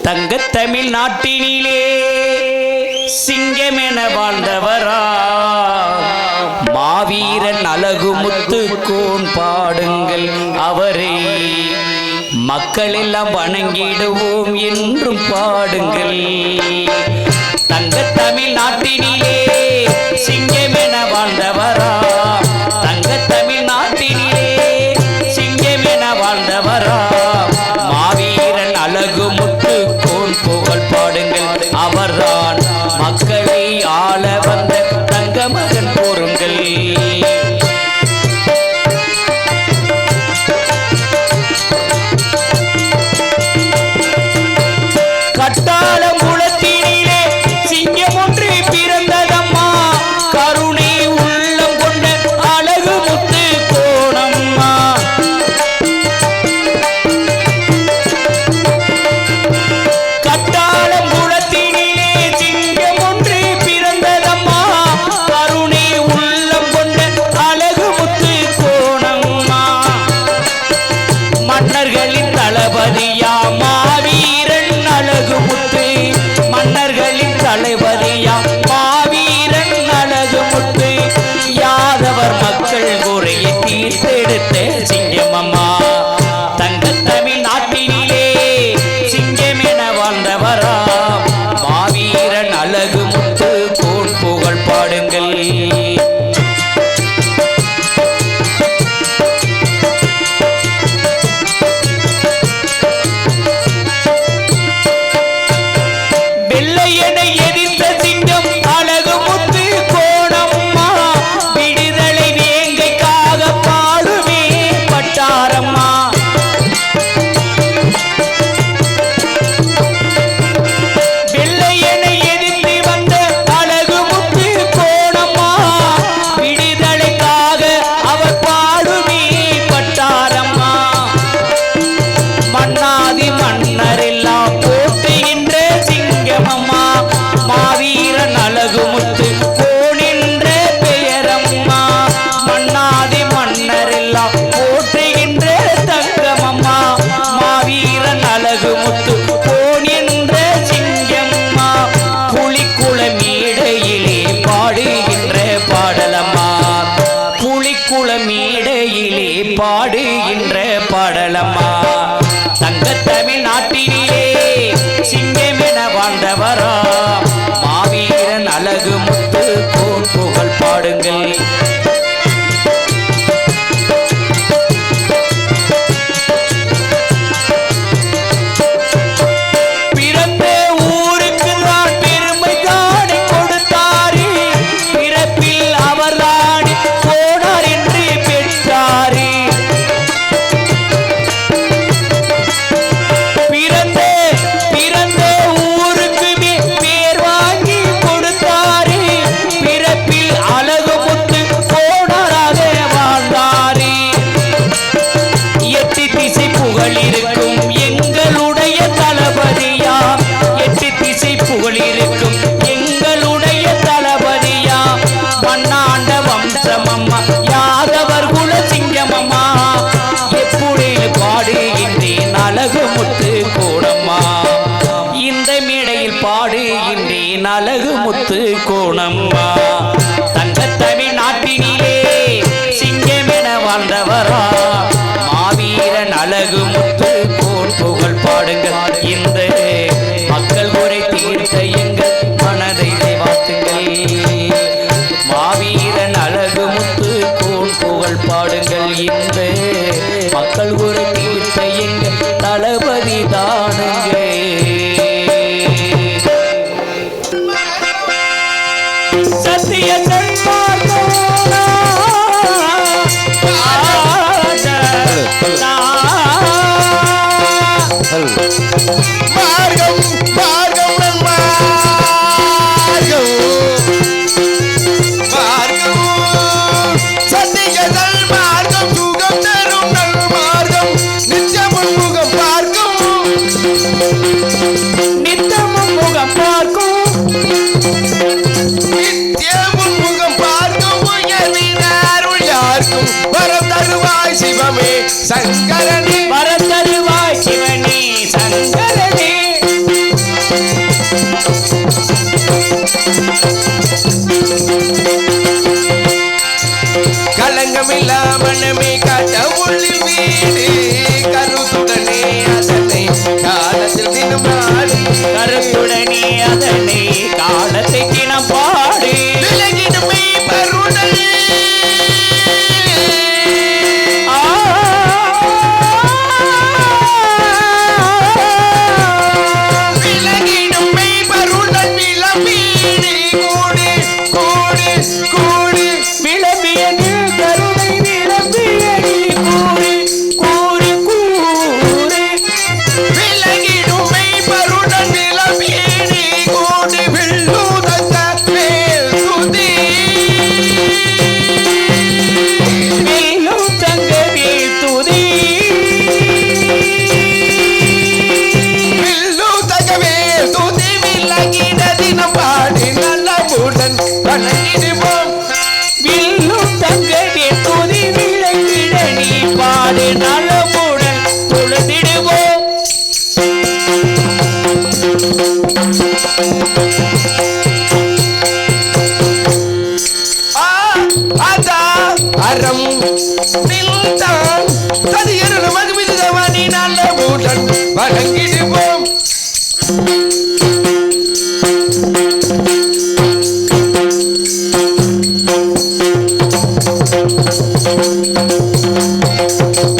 தங்கத்தமிழ் நாட்டினிலே சிங்கமென வாழ்ந்தவரா மாவீரன் Alagumuthu cone பாடுங்கள் அவரை மக்கள் எல்லாம் வணங்கிடுவோம் என்றும் பாடுங்கள். தங்கத்தமிழ் நாட்டினிலே சிங்கமென வாழ்ந்தவரா தங்கத்தமிழ் நாட்டினிலே சிங்கமென வாழ்ந்தவரா மாவீரன் அழகுமுத்து கோன் புகழ் பாடுங்கள் அவர்தான் மக்களை ஆள வந்த தங்க மகன் போருங்கள். கட்டாள முளத்தினிலே சிங்கம் ஒன்று பிறந்ததம்மா கருணை உள்ளம் கொண்ட அழகுமுத்து கோணம்மா. கட்டாள முளத்தினிலே சிங்கம் ஒன்று பிறந்ததம்மா கருணை உள்ளம் கொண்ட அழகுமுத்து கோணம்மா. மன்னர்களின் தளபதியா மாவீரன் அழகுமுத்து மன்னர்களின் தலைவரியா மாவீரன் அழகுமுத்து யாதவர் மக்கள் குறையை தீர்த்தெடுத்த சிங்கமம்மா. தங்கத்தமிழ் நாட்டினிலே சிங்கமென வாழ்ந்தவரா மாவீரன் அழகுமுத்து கோன் புகழ் பாடுங்கள். மேடையிலே பாடுகின்ற பாடலம்மா. தங்கத்தமிழ் நாட்டினிலே சிங்கமென வாழ்ந்தவரா மாவீரன் அழகுமுத்து கோன் புகழ் பாடுங்கள். பாடுகின்றேன் அழகுமுத்து கோணம்மா. தங்கத்தமிழ் நாட்டினிலே சிங்கமென வாழ்ந்தவரா மாவீரன் அழகுமுத்து கோன் புகழ் பாடுங்கள். இந்த மக்கள் குறை தீர்த்த எங்கள் மனதை வாழ்த்துங்கள். மாவீரன் அழகுமுத்து கோன் புகழ் பாடுங்கள். இந்த மக்கள் குறை தீர்த்த எங்கள் தளபதி தானுங்க. சத்திய சன்மார்க்கம் மார்க்கம் மார்க்கம் மார்க்கம் சத்திய சன்மார்க்கம் சுகம் தரும் நல் மார்க்கம் நிச்சயமும் முகம் பார்க்கும் நித்தமும் முகம் பார்க்கும் சிவமே சங்கரனே வரதருவாய் சிவனே சங்கரனே கலங்கமில்லா மனமே கடவுளின் வீடு கருத்துடனே அதனை காலத்தில் தினம் பாடு கருத்துடனே அதனை காலத்தை தினம் பாடு விலகிடுமை பருடல் விலகிடுமை பருடல் விளம்பீடு கூடு கூடு கூடு விளம்பியனில் கருணை விளம்பியனி கூறு கூறு கூறு விலகிடுமை பருடல் விளம்பீடு கூடு வில்லுதந்த மேல் துதி வெல்லும் தங்கவே துதி வில்லுதந்த மேல் துதி விலகிட தினம் பாடி நல்லமுடன் வணங்கிடுவோம் வில்லும் தங்கவே துதி விளங்கிட நீ பாடு நலமுடன் தொழுதிடுவோம் அதா அறம் நில்தான் ததியரு மகிழ்ந்தவனி நல்லமுடன் வணங்கிடுவோம்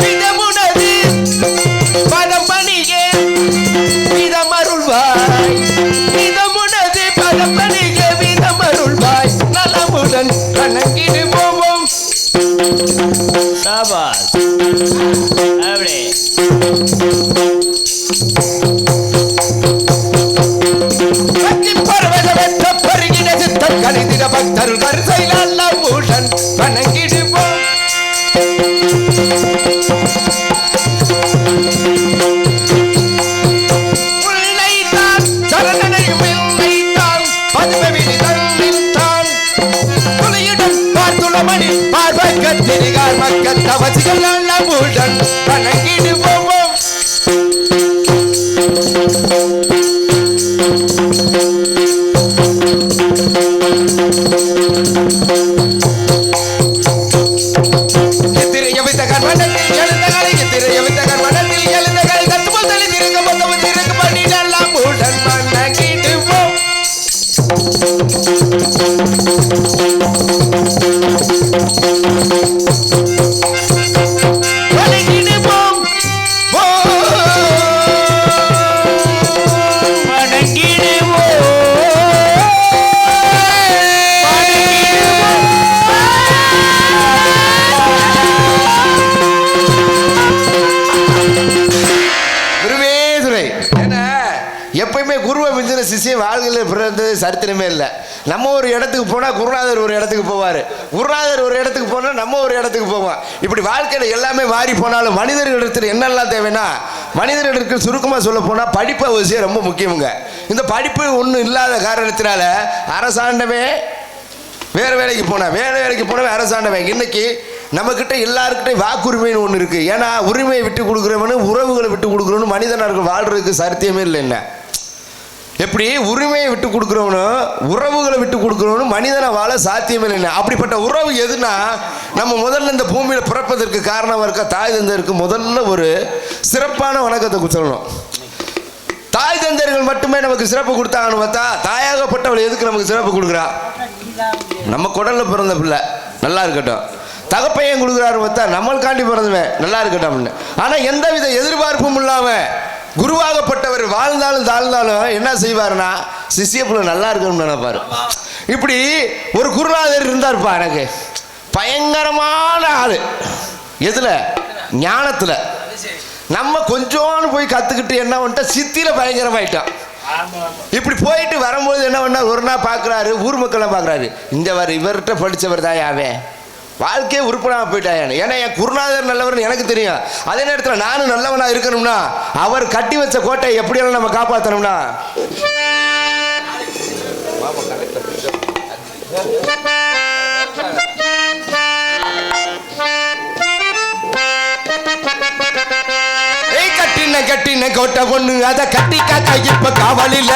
விதமுனது பதம் பணியே விதமருள்வாய் விதமுனது பதம் பணியே விதமருள்வாய் நலமுடன் வணங்கிடுவோம் சாபாஸ் அப்படியே பக்தி பரவத வெற்ற பருகிட சித்தம் கணிதிட பக்தருள் வரிசை நல்லமுடன் வணங்கிடுவோம் உள்ளைத்தான் சரணனையும் இல்லைத்தான் பதுமவிழி தன்னில்தான் துளியுடன் பார்த்துளமணி பார்வக்கத்திரிகார் மக்கத் தவசிகள் நல்லமுடன் வணங்கிடுவோம் எத்திரைய வித்தகர் மனத்தில் எழுந்தகளை எத்திரைய வித்தகர் மனத்தில் எழுந்தகளை தத்துவம் தளி திருக்க மொத்தம் திருக்கு பண்ணி நல்லமுடன் வணங்கிடுவோம் வணங்கிடுவோம் குருவேதுரை என்ன எப்பயுமே குருவை மிஞ்சின சிஷ்யம் வாழ்க்கையில் பிறந்தது சரித்திரமே இல்லை. நம்ம ஒரு இடத்துக்கு போனால் குருநாதர் ஒரு இடத்துக்கு போவார், குருநாதர் ஒரு இடத்துக்கு போனால் நம்ம ஒரு இடத்துக்கு போவோம். இப்படி வாழ்க்கையில் எல்லாமே மாறி போனாலும் மனிதர்களிடத்தில் என்னெல்லாம் தேவைன்னா, மனிதர்களுக்கு சுருக்கமாக சொல்ல போனால் படிப்பு அவசியம் ரொம்ப முக்கியமுங்க. இந்த படிப்பு ஒன்றும் இல்லாத காரணத்தினால அரசாண்டமே வேறு வேலைக்கு போனவன் அரசாண்டவன். இன்னைக்கு நம்மக்கிட்ட எல்லாருக்கிட்டையும் வாக்குரிமைன்னு ஒன்று இருக்குது. ஏன்னா உரிமையை விட்டு கொடுக்குறவனு உறவுகளை விட்டு கொடுக்குறவனு மனிதனார்கள் வாழ்கிறதுக்கு சாத்தியமே இல்லை. என்ன எப்படி உரிமையை விட்டு கொடுக்குறவனும் உறவுகளை விட்டு கொடுக்குறவனும் மனிதனை வாழ சாத்தியமே இல்லை. அப்படிப்பட்ட உறவு எதுனா, நம்ம முதல்ல இந்த பூமியில் பிறப்பதற்கு காரணமாக இருக்க தாய் தந்தையருக்கு முதல்ல ஒரு சிறப்பான வணக்கத்தை சொல்லணும். தாய் தந்தையர்கள் மட்டுமே நமக்கு சிறப்பு கொடுத்தாங்கன்னு பார்த்தா, தாயாகப்பட்டவள் எதுக்கு நமக்கு சிறப்பு கொடுக்குறா? நம்ம குடலில் பிறந்த பிள்ளை நல்லா இருக்கட்டும், தகப்பையன் கொடுக்குறாரு பார்த்தா நம்மளுக்காண்டி பிறந்தவன் நல்லா இருக்கட்டும் அப்படின்னு. ஆனால் எந்தவித எதிர்பார்ப்பும் இல்லாமல் குருவாகப்பட்டவர் வாழ்ந்தாலும் தாழ்ந்தாலும் என்ன செய்வார்னா, சிஷ்ய பிள்ளை நல்லா இருக்கணும்னு நினைப்பார். இப்படி ஒரு குருநாதர் இருந்தார்ப்பா. எனக்கு பயங்கரமான ஆள். எதில்? ஞானத்தில். நம்ம கொஞ்சோன்னு போய் கற்றுக்கிட்டு என்ன பண்ணிட்டா சித்தியில் பயங்கரமாயிட்டோம். இப்படி போயிட்டு வரும்போது என்ன பண்ணா, ஒரு நாள் பார்க்குறாரு, ஊர் மக்கள்லாம் பார்க்குறாரு, இந்த இவர்கிட்ட படித்தவர் தான் யாவே வாழ்க்கையே உறுப்பினாக போயிட்டாயான்னு. ஏன்னா என் குருநாதர் நல்லவர்னு எனக்கு தெரியும். அதே நேரத்தில் நானும் நல்லவனாக இருக்கணும்னா, அவர் கட்டி வச்ச கோட்டையை எப்படியெல்லாம் நம்ம காப்பாற்றணும்னா, கட்டின கோட்டை பொண்ணு அதை கட்டி காக்க இப்ப காவலில்ல.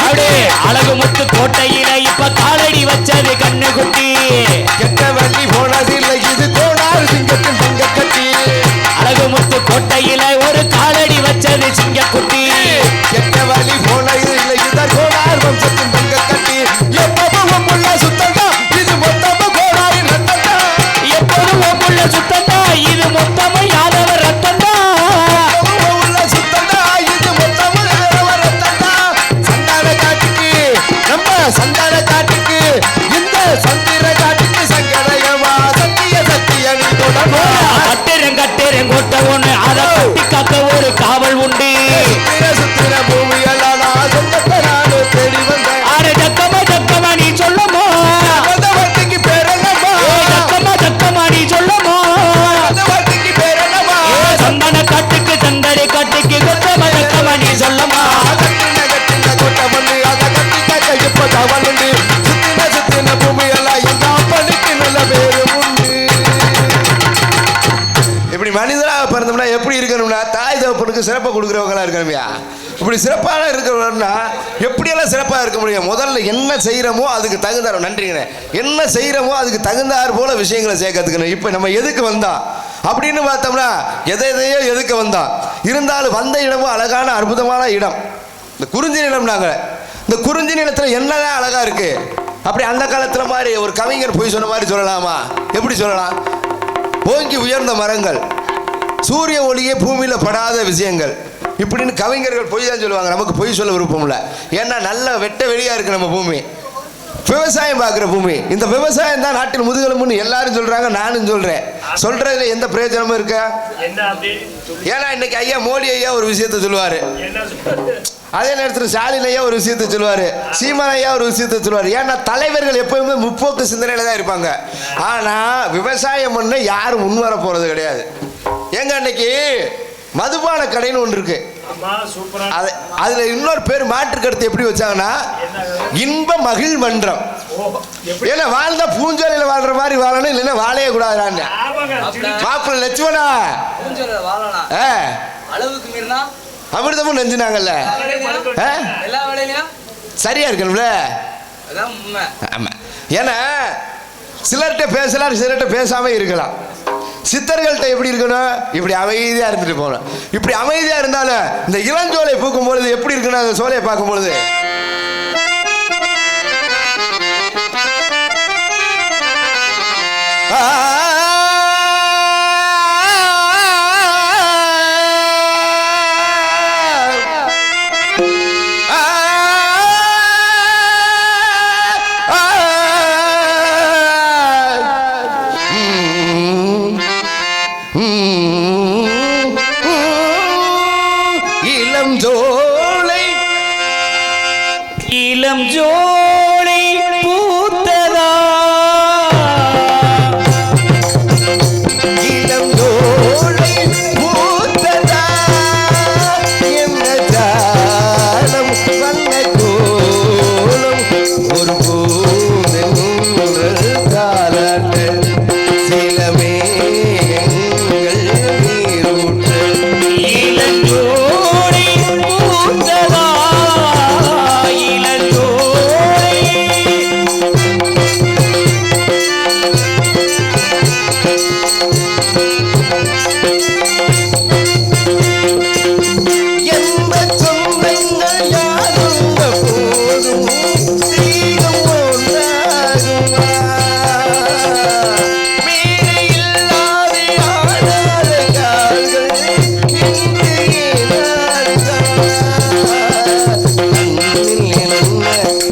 அப்படியே அழகு முத்து கோட்டையில இப்ப காலடி வச்சது கண்ணு குட்டி கெட்ட வண்டி போனதில்லை இது கோடார் சிங்கத்தின் தங்க கட்டி அழகு முத்து கோட்டையில ஒரு காலடி வச்சது சிங்க குட்டி கெட்ட வழி போனதில்லை இது கோடார் வம்சத்தின் தங்க கட்டி எப்பவும் உள்ள சுத்தங்க இது மொத்தமும் கோடாரின் ரத்தங்க எப்போதும் உள்ள சுத்தந்தா இது மொத்தமும் யாதவ ரத்தந்தா உள்ள சுத்தங்க இது மொத்தமும் யாதவ ரத்தங்க சந்தான காட்டுக்கு நம்ம சந்தான காட்டுக்கு இந்த சந்திர காட்டுக்கு சங்கடயமா சத்திய சத்திய நீ தொடர்பா கட்டேரன் கொட்ட ஒண்ணு அதை கட்டி காக்க ஒரு காவல் உண்டு சுத்திர பூமி எல்லாம் நான் சொந்தத்தை நானும் தேடி வந்தேன் ஆறு ஜக்கமா நீ சொல்லுமோ அந்த வட்டிக்கு பேர் என்னம்மா ஜக்கமா நீ சொல்லுமோ அந்த வட்டிக்கு பேர் என்னம்மா சந்தன காட்டுக்கு சந்தடி காட்டுக்கு ஜக்கமா நீ சொல்லுமா கட்டின கட்டின கொட்ட பண்ணி அதை கட்டி காக்க இப்ப தவளுண்டு சுத்தின சுத்தின பூமி எல்லாம் எங்க அப்பனுக்கு நல்ல பேரு உண்டு இப்படி மனிதராக பிறந்தோம்னா எப்படி இருக்கணும்னா தாய் தகப்பனுக்கு சிறப்பாக கொடுக்குறவங்களா இருக்கணும்யா இப்படி சிறப்பாக இருக்கிறவங்கன்னா எப்படியெல்லாம் சிறப்பாக இருக்க முடியும் முதல்ல என்ன செய்கிறோமோ அதுக்கு தகுந்தார் நன்றிங்கண்ணே என்ன செய்கிறோமோ அதுக்கு தகுந்தார் போல விஷயங்களை சேர்க்கறதுக்கணும் இப்போ நம்ம எதுக்கு வந்தோம் அப்படின்னு பார்த்தோம்னா எதையோ எதுக்கு வந்தோம் இருந்தாலும் வந்த இடமும் அழகான அற்புதமான இடம் இந்த குறிஞ்சி நிலம் நாங்கள் இந்த குறிஞ்சி நிலத்தில் என்னதான் அழகாக இருக்குது அப்படி அந்த காலத்தில் மாதிரி ஒரு கவிஞர் போய் சொன்ன மாதிரி சொல்லலாமா எப்படி சொல்லலாம் ஓங்கி உயர்ந்த மரங்கள் சூரிய ஒளியே பூமியில் படாத விஷயங்கள் இப்படின்னு கவிஞர்கள் பொய் தான் சொல்லுவாங்க நமக்கு பொய் சொல்ல விருப்பம் இல்லை ஏன்னா நல்ல வெட்ட வெளியாக இருக்குது நம்ம பூமி விவசாயம் பார்க்குற பூமி இந்த விவசாயம் தான் நாட்டின் முதுகெலும்புன்னு எல்லாரும் சொல்கிறாங்க நானும் சொல்கிறேன் சொல்கிறதுல எந்த பிரயோஜனமும் இருக்கா ஏன்னா இன்னைக்கு ஐயா மோடி ஐயா ஒரு விஷயத்த சொல்லுவார் அதே நேரத்தில் ஸ்டாலின் ஐயா ஒரு விஷயத்த சொல்லுவார் சீமான் ஐயா ஒரு விஷயத்த சொல்லுவார் ஏன்னா தலைவர்கள் எப்பவுமே முற்போக்கு சிந்தனையில தான் இருப்பாங்க ஆனால் விவசாயம் பண்ண யாரும் முன் வர போகிறது கிடையாது ஏங்க அன்னைக்கு மதுபான கடைன்னு ஒன்று இருக்கு அதுல இன்னொரு பேர் மாற்று கருத்து எப்படி வச்சாங்கன்னா இன்ப மகிழ் மன்றம் ஏன்னா வாழ்ந்தா பூஞ்சோலையில வாழ்ற மாதிரி வாழணும் இல்லைன்னா வாழையே கூடாது மாப்பிள்ள லட்சுமணா அளவுக்கு மீறினா அமிர்தமும் நெஞ்சினாங்கல்ல எல்லா வேலையிலும் சரியா இருக்கணும்ல ஆமா ஏன்னா சிலர்கிட்ட பேசலாம் சிலர்கிட்ட பேசாம இருக்கலாம் சித்தர்கள்ட்ட எப்படி இருக்கணும் இப்படி அமைதியா இருந்துட்டு போகணும் இப்படி அமைதியா இருந்தாலும் இந்த இளஞ்சோலை பூக்கும் பொழுது எப்படி இருக்கணும் அந்த சோலையை பார்க்கும் பொழுது இளம் ஜோலை பூத்ததா இளம் ஜோலை பூத்ததா என்ன ஜாலம் வண்ண கோலம் ஒரு பூந்தென்றல் தாலாட்டு சிலமே எங்கள் நீரூற்று இளம் ஜோலை பூத்ததா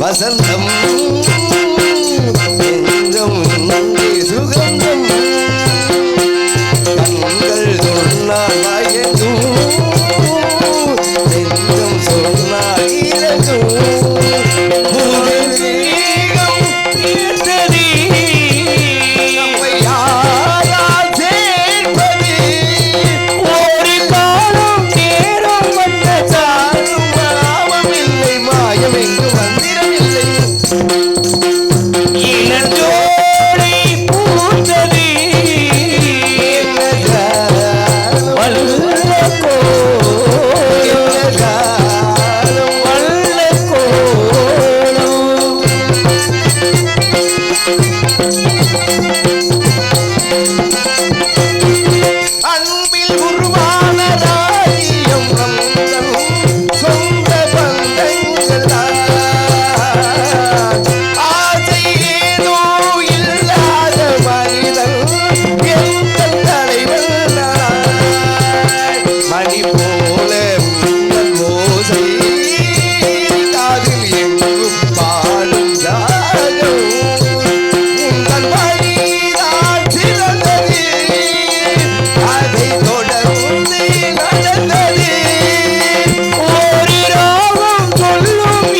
வசந்தம் எங்கும் இங்கே சுகந்தம் கண்கள் சொன்னால் மயங்கும் நெஞ்சம் சொன்னால் இறங்கும் நம்மை யாரால் சேர்ப்பது ஒரு காலம் நேரம் வந்த சாரும் பாவம் இல்லை மாயம் எங்கும் மந்திரம் இல்லை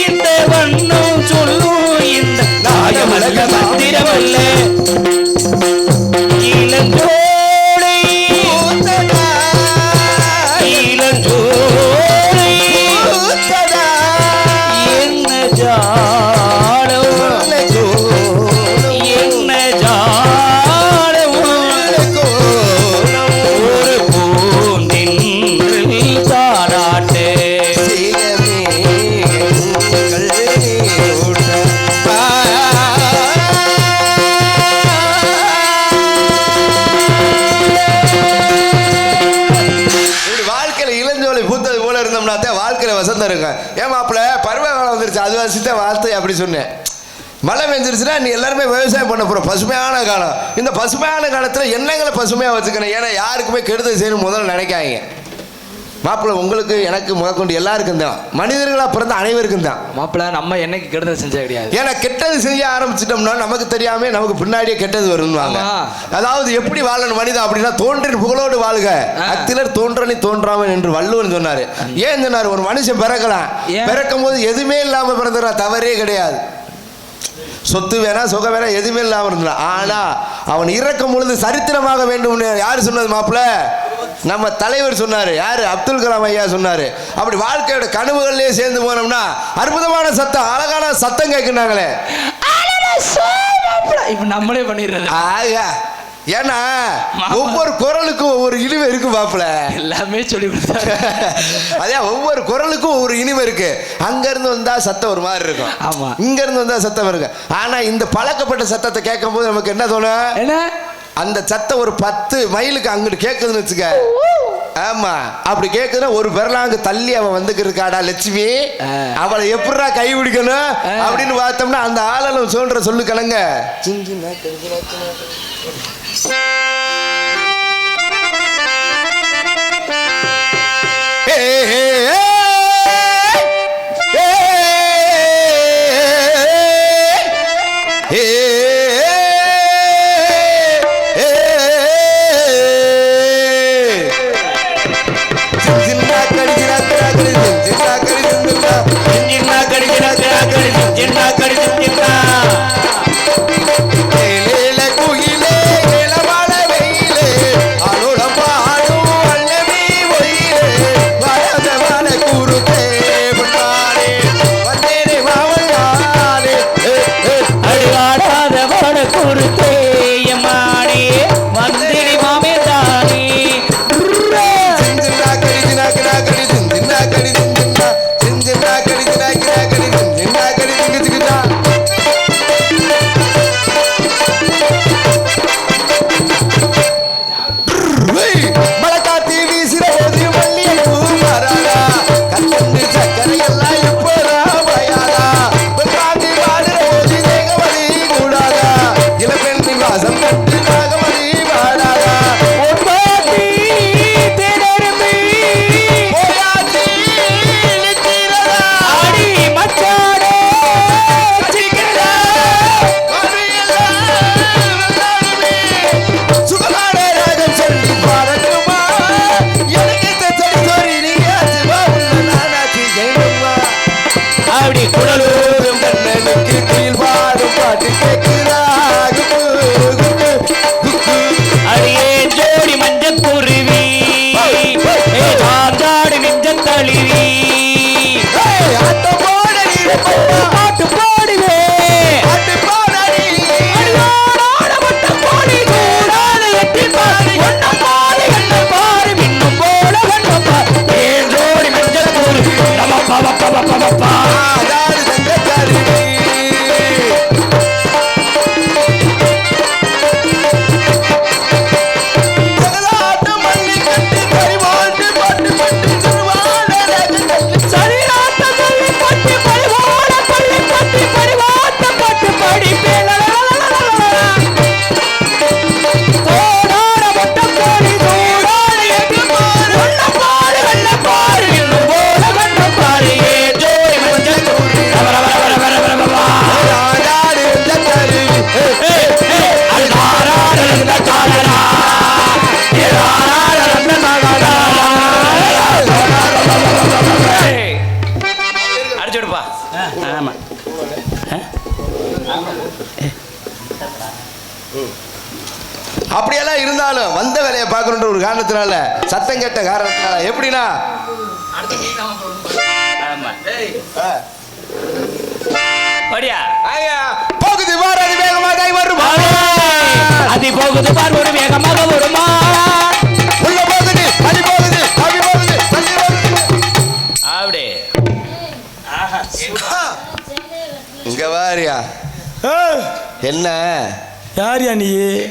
இந்த வண்ணம் சொல்லும் இந்த நாயமலக மந்திரமல்ல இளஞ்சோலை இளஞ்சோலை என்ன ஜாலம் என்ன ஜாலம் ஒரு பூந்தின்றில் தாராட்டு வாழ்க்கையில வசந்தம் இருக்கும். ஏன் மாப்பிள்ள பருவ காலம் வந்துருச்சு, அது வசித்த வார்த்தை அப்படி சொன்னேன். மழை பெஞ்சிருச்சுன்னா நீ எல்லாருமே விவசாயம் பண்ண போறோம். பசுமையான காலம். இந்த பசுமையான காலத்துல எண்ணங்களை பசுமையா வச்சுக்கணும். ஏன்னா யாருக்குமே கெடுதல் செய்யணும் முதல்ல நினைக்காங்க. மாப்பிள்ள உங்களுக்கு எனக்கு முதற்கொண்டு எல்லாருக்கும் தான், மனிதர்களா பிறந்த அனைவருக்கும் தான். மாப்பிள்ள நம்ம என்னைக்கு கெடுதல் செஞ்சா கிடையாது. ஏன்னா கெட்டது செய்ய ஆரம்பிச்சிட்டோம்னா நமக்கு தெரியாம நமக்கு பின்னாடியே கெட்டது வருவாங்க. அதாவது எப்படி வாழணும் மனிதன் அப்படின்னா தோன்றின் புகழோடு வாழ்க அத்திலர் தோன்றனி தோன்றாமல் என்று வள்ளுவன் சொன்னாரு. ஏன் சொன்னாரு? ஒரு மனுஷன் பிறக்கலாம், பிறக்கும் போது எதுவுமே இல்லாம பிறந்தா தவறே கிடையாது. சொத்து வேணா சுகம் வேணா எதுவுமே இல்லாம இருந்தான். ஆனா அவன் இறக்கும் பொழுது சரித்திரமாக வேண்டும். யாரு சொன்னது மாப்பிள்ள? நம்ம தலைவர் சொன்னாரு. யாரு? அப்துல் கலாம் ஐயா சொன்னாரு. அப்படி வாழ்க்கையோட கனவுகள்லயே சேர்ந்து போனோம்னா அற்புதமான சத்தம், அழகான சத்தம் கேட்குறாங்களே, இப்ப நம்மளே பண்ணிடுறது. ஆயா ஏன்னா ஒவ்வொரு குரலுக்கும் ஒவ்வொரு இனிமை இருக்கு மாப்பிள்ள. எல்லாமே சொல்லி கொடுத்தாரு. அதே ஒவ்வொரு குரலுக்கும் ஒவ்வொரு இனிமை இருக்கு. அங்க இருந்து வந்தா சத்தம் ஒரு மாதிரி இருக்கும், ஆமா. இங்க இருந்து வந்தா சத்தம் இருக்கு. ஆனா இந்த பழக்கப்பட்ட சத்தத்தை கேட்கும் போது நமக்கு என்ன தோணும்? என்ன? அந்த சத்தம் ஒரு 10 மைலுக்கு அங்கிட்டு கேட்குதுன்னு வச்சுக்க. ஆமா, அப்படி கேட்குதுன்னா ஒரு பெறலாங்க தள்ளி அவன் வந்துக்கிட்டு இருக்காடா லட்சுமி, அவளை எப்படா கை பிடிக்கணும் அப்படின்னு பார்த்தோம்னா அந்த ஆளெல்லாம் சொல்ற சொல்லு கலங்க. குயிலே ஆமா அப்படியெல்லாம் இருந்தாலும் வந்த வேலையை பார்க்கணுன்ற ஒரு காரணத்தினால சத்தம் கேட்ட காரணத்தினால எப்படின்னா ஆமா படியா போகுது பார் அது வேகமாக வருமா அது போகுது பார் ஒரு வேகமாக வருமா உள்ள போகுது தள்ளி போகுது தள்ளி போகுது தள்ளி போகுது அப்படி இங்க வாரியா என்ன யாரியா நீ?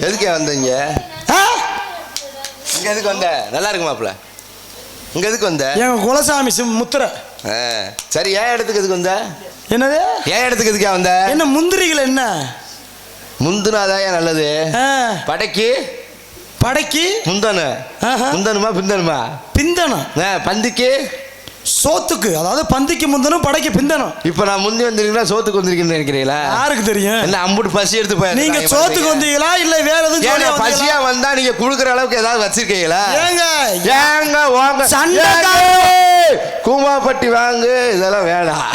எதுக்கே வந்தீங்க? இங்க எதுக்கு வந்த? நல்லா இருக்கு மாப்பிள்ள. இங்க எதுக்கு வந்த? எங்க குலசாமி முத்திரை. சரி, ஏன் இடத்துக்கு எதுக்கு வந்த? என்னது? ஏன் இடத்துக்கு எதுக்கா வந்த? என்ன முந்திரிகள் என்ன முந்துனாதான் நல்லது. படைக்கு படைக்கு முந்தனு முந்தனுமா பிந்தனுமா? பிந்தனும். பந்திக்கு சோத்துக்கு, அதாவது பந்திக்கு முந்தனும் படைக்கு பிந்தனும். இப்ப நான் முந்தி வந்திருக்கீங்களா சோத்துக்கு வந்திருக்கீங்கன்னு நினைக்கிறீங்களா? யாருக்கு தெரியும்? என்ன அம்புட்டு பசி எடுத்து போய் நீங்க சோத்துக்கு வந்தீங்களா இல்ல வேற எதுவும்? பசியா வந்தா நீங்க குடுக்குற அளவுக்கு ஏதாவது வச்சிருக்கீங்களா? ஏங்க ஏங்க வாங்க கூமாப்பட்டி வாங்கு, இதெல்லாம் வேணாம்.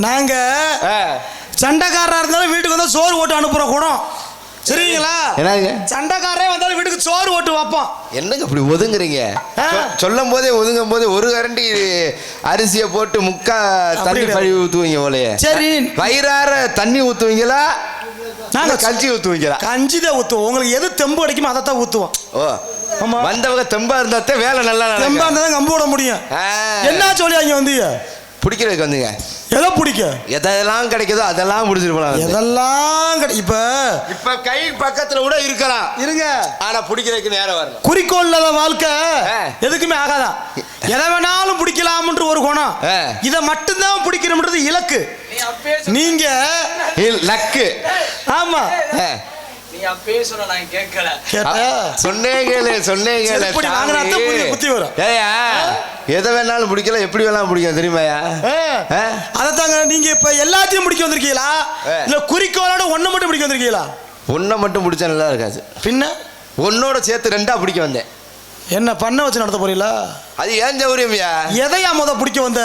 நாங்க சண்டைக்காரா இருந்தாலும் வீட்டுக்கு வந்து சோறு ஓட்டு அனுப்புறோம் கூட. சரிங்களா? என்னங்க சண்டைக்காரே வந்தாலும் வீட்டுக்கு சோறு ஓட்டு வைப்போம். என்னங்க இப்படி ஒதுங்குறீங்க? சொல்லும் போதே ஒதுங்கும் போதே ஒரு கரண்டி அரிசியை போட்டு முக்கா தண்ணி கழுவி ஊத்துவீங்க போலயே. சரி, வயிறார தண்ணி ஊத்துவீங்களா நாங்க கஞ்சி ஊத்துவீங்களா? கஞ்சி தான் ஊத்துவோம். உங்களுக்கு எது தெம்பு கிடைக்குமோ அதை தான் ஊத்துவோம். ஓ ஆமா, வந்தவங்க தெம்பா இருந்தா வேலை நல்லா தெம்பா இருந்தா தான் கம்பு விட முடியும். என்ன சொல்லி அங்க வந்து பிடிக்கிறதுக்கு வந்தீங்க? எதை பிடிக்க? எதெல்லாம் கிடைக்குதோ அதெல்லாம் முடிச்சிட்டு போலாம். எதெல்லாம் இப்ப கை பக்கத்துல கூட இருக்கலாம் இருங்க, ஆனா பிடிக்கிறதுக்கு நேரம் வரணும். குறிக்கோள் இல்லாத வாழ்க்கை எதுக்குமே ஆகாதான். எதை வேணாலும் பிடிக்கலாம்ன்ற ஒரு குணம், இதை மட்டும்தான் பிடிக்கணும்ன்றது இலக்கு. நீங்க லக்கு. ஆமா, நீ அப்பவே சொன்ன நான் கேட்கல. சொன்னேங்க புத்தி வரும். ஏயா எதை வேணாலும் பிடிக்கல, எப்படி வேணாலும் பிடிக்கும் தெரியுமாயா? அதைத்தாங்க. நீங்க இப்ப எல்லாத்தையும் பிடிக்க வந்திருக்கீங்களா இல்ல குறிக்கோளோட ஒண்ணு மட்டும் பிடிக்க வந்திருக்கீங்களா? ஒன்றை மட்டும் பிடிச்சா நல்லா இருக்காது. பின்ன ஒன்னோட சேர்த்து ரெண்டா பிடிக்க வந்தேன். என்ன பண்ண வச்சு நடத்த போறீங்களா? அது ஏன் சௌரியம்யா? எதையா பிடிக்க வந்த?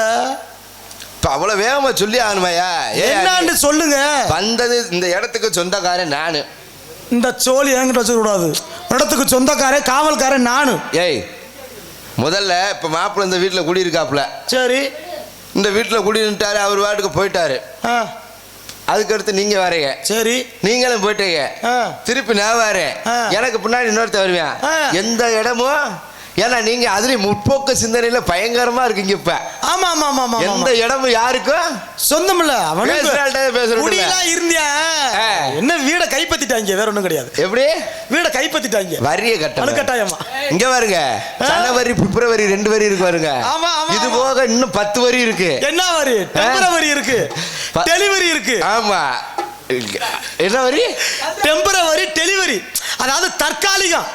அவ்வளவு வேகமா சொல்லி ஆகணுமாயா? என்னன்னு சொல்லுங்க. வந்தது இந்த இடத்துக்கு சொந்தக்காரன் நானு. இந்த சோழி என்கிட்ட வச்சுக்க கூடாது. இடத்துக்கு சொந்தக்காரன் காவல்காரன் நானு. ஏய், முதல்ல இப்ப மாப்பிள்ள இந்த வீட்டுல குடியிருக்காப்புல. சரி, இந்த வீட்டுல குடியிருந்துட்டாரு, அவர் வாட்டுக்கு போயிட்டாரு. அதுக்கடுத்து நீங்க வரீங்க. சரி, நீங்களும் போயிட்டீங்க. திருப்பி நான் வரேன். எனக்கு பின்னாடி இன்னொருத்த வருவேன். எந்த இடமும் ஏன்னா நீங்க அதுலயும் முற்போக்கு சிந்தனையில பயங்கரமா இருக்கீங்க இப்ப. ஆமா ஆமா ஆமா, எந்த இடமும் யாருக்கும் சொந்தம் இல்ல. அவனுக்கு இருந்தியா என்ன வீட கைப்பற்றிட்டாங்க, வேற ஒண்ணும் கிடையாது. எப்படி வீட கைப்பற்றிட்டாங்க? வரிய கட்டாயமா. இங்க பாருங்க, ஜனவரி பிப்ரவரி 2 வரி இருக்கு பாருங்க. இது போக இன்னும் 10 வரி இருக்கு. என்ன வரி? டெம்பரவரி இருக்கு, டெலிவரி இருக்கு. ஆமா, என்ன வரி? டெம்பரவரி டெலிவரி, அதாவது தற்காலிகம்.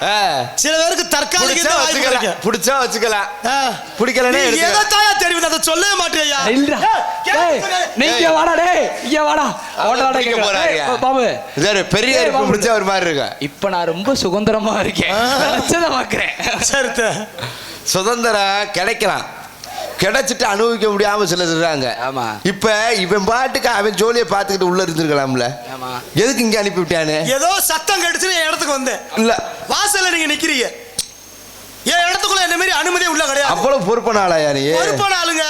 சில பேருக்கு தற்காலிகம் பிடிச்சா வச்சுக்கலாம், பிடிக்கலனே எதத்தாயா தெரியுது அதை சொல்லவே மாட்டேயா? நீங்க வாடா டேய், இங்க வாடா. ஓடறாடே பாபு, இதே பெரிய பிடிச்ச ஒரு மாதிரி இருக்கு. இப்ப நான் ரொம்ப சுதந்திரமா இருக்கேன், நினைச்சத பாக்குறேன். சரி, சுதந்திரம் கிடைக்கலாம், கிடைச்சிட்டு அனுபவிக்க முடியாம சில சொல்றாங்க. ஆமா, இப்ப இவன் பாட்டுக்கு அவன் ஜோலியை பார்த்துக்கிட்டு உள்ள இருந்திருக்கலாம்ல. எதுக்கு இங்க அனுப்பி விட்டானு? ஏதோ சத்தம் கடிச்சு என் இடத்துக்கு வந்தேன். இல்ல, வாசல்ல நீங்க நிக்கிறீங்க, என் இடத்துக்குள்ள என்ன மாதிரி அனுமதியே உள்ள கிடையாது. அவ்வளவு பொறுப்பான ஆளாயா நீ? பொறுப்பான ஆளுங்க,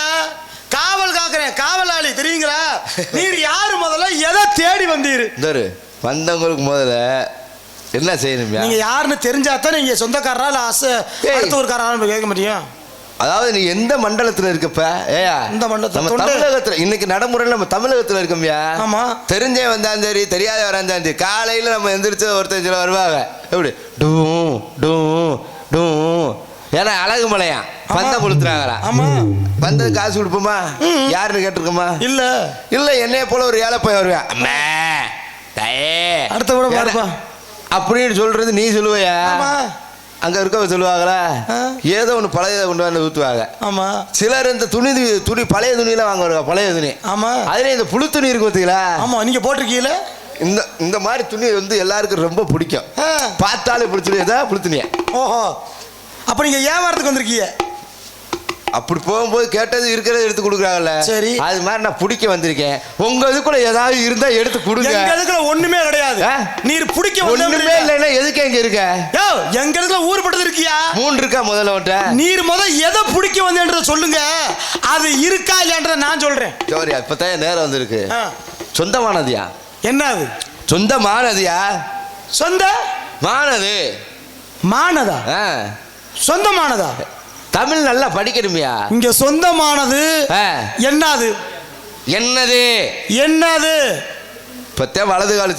காவல் காக்குறேன், காவலாளி தெரியுங்களா? நீர் யாரு? முதல்ல எதை தேடி வந்தீரு? வந்தவங்களுக்கு முதல்ல என்ன செய்யணும்? நீங்க யாருன்னு தெரிஞ்சாதான் நீங்க சொந்தக்காரரா இல்ல அடுத்த ஒரு காரரா கேட்க முடியும். அதாவது நீ எந்த மண்டலத்துல இருக்கப்ப? ஏயா இந்த மண்டலத்துல, தமிழகத்துல இன்னைக்கு நடைமுறையில் நம்ம தமிழகத்துல இருக்கோம்யா. ஆமா, தெரிஞ்சே வந்தாலும் சரி தெரியாத வராந்தாலும் சரி, காலையில நம்ம எந்திரிச்சு ஒருத்தர் சில வருவாங்க. எப்படி டூ டூ டூ, ஏன்னா அழகு மலையா பந்தம் கொடுத்துறாங்களா? ஆமா, வந்தது காசு கொடுப்போமா? யாருன்னு கேட்டிருக்கோமா? இல்ல இல்ல, என்னைய போல ஒரு ஏழை போய் வருவேன். அம்மா தயே அடுத்த கூட பாருப்பா அப்படின்னு சொல்றது நீ சொல்லுவையா? அங்க இருக்க சொல்லுவாங்களா? ஏதோ ஒன்று பழைய கொண்டு வந்து ஊற்றுவாங்க. ஆமா, சிலர் இந்த துணி பழைய துணியில வாங்குவாங்க, பழைய துணி. ஆமா, அதுல இந்த புழு துணி இருக்கு பார்த்தீங்களா? ஆமா, நீங்க போட்டிருக்கீங்களா? இந்த மாதிரி துணி வந்து எல்லாருக்கும் ரொம்ப பிடிக்கும், பார்த்தாலே பிடிச்சிருக்கா புழு துணியை. ஓஹோ, அப்ப நீங்க வியாபாரத்துக்கு வந்திருக்கீங்க? அப்படி போகும்போது கேட்டது இருக்கிறத எடுத்து கொடுக்குறாங்கல்ல. சரி. அது மாதிரி நான் பிடிக்க வந்திருக்கேன். உங்க இதுக்குள்ள ஏதாவது இருந்தா எடுத்து கொடுங்க. எங்க இதுக்குள்ள ஒண்ணுமே கிடையாது. நீர் பிடிக்க ஒண்ணுமே இல்லைன்னா எதுக்கு எங்க இருக்க? யோ, எங்க இதுக்குள்ள ஊர்பட்டது இருக்கியா? 3 இருக்கா முதல்ல வட்ட. நீர் எதை பிடிக்க வந்தேன்றத சொல்லுங்க. அது இருக்கா இல்லையான்றத நான் சொல்றேன். சரி, இப்பதான் நேரம் வந்திருக்கு. சொந்தமானதியா? என்ன அது? சொந்தமானதியா? சொந்த மானது மானதா? சொந்தமானதா? தமிழ் நல்லா படிக்கணுமியா? இங்க சொந்தமானது என்னது? என்னது என்னது? பத்தே வலது கால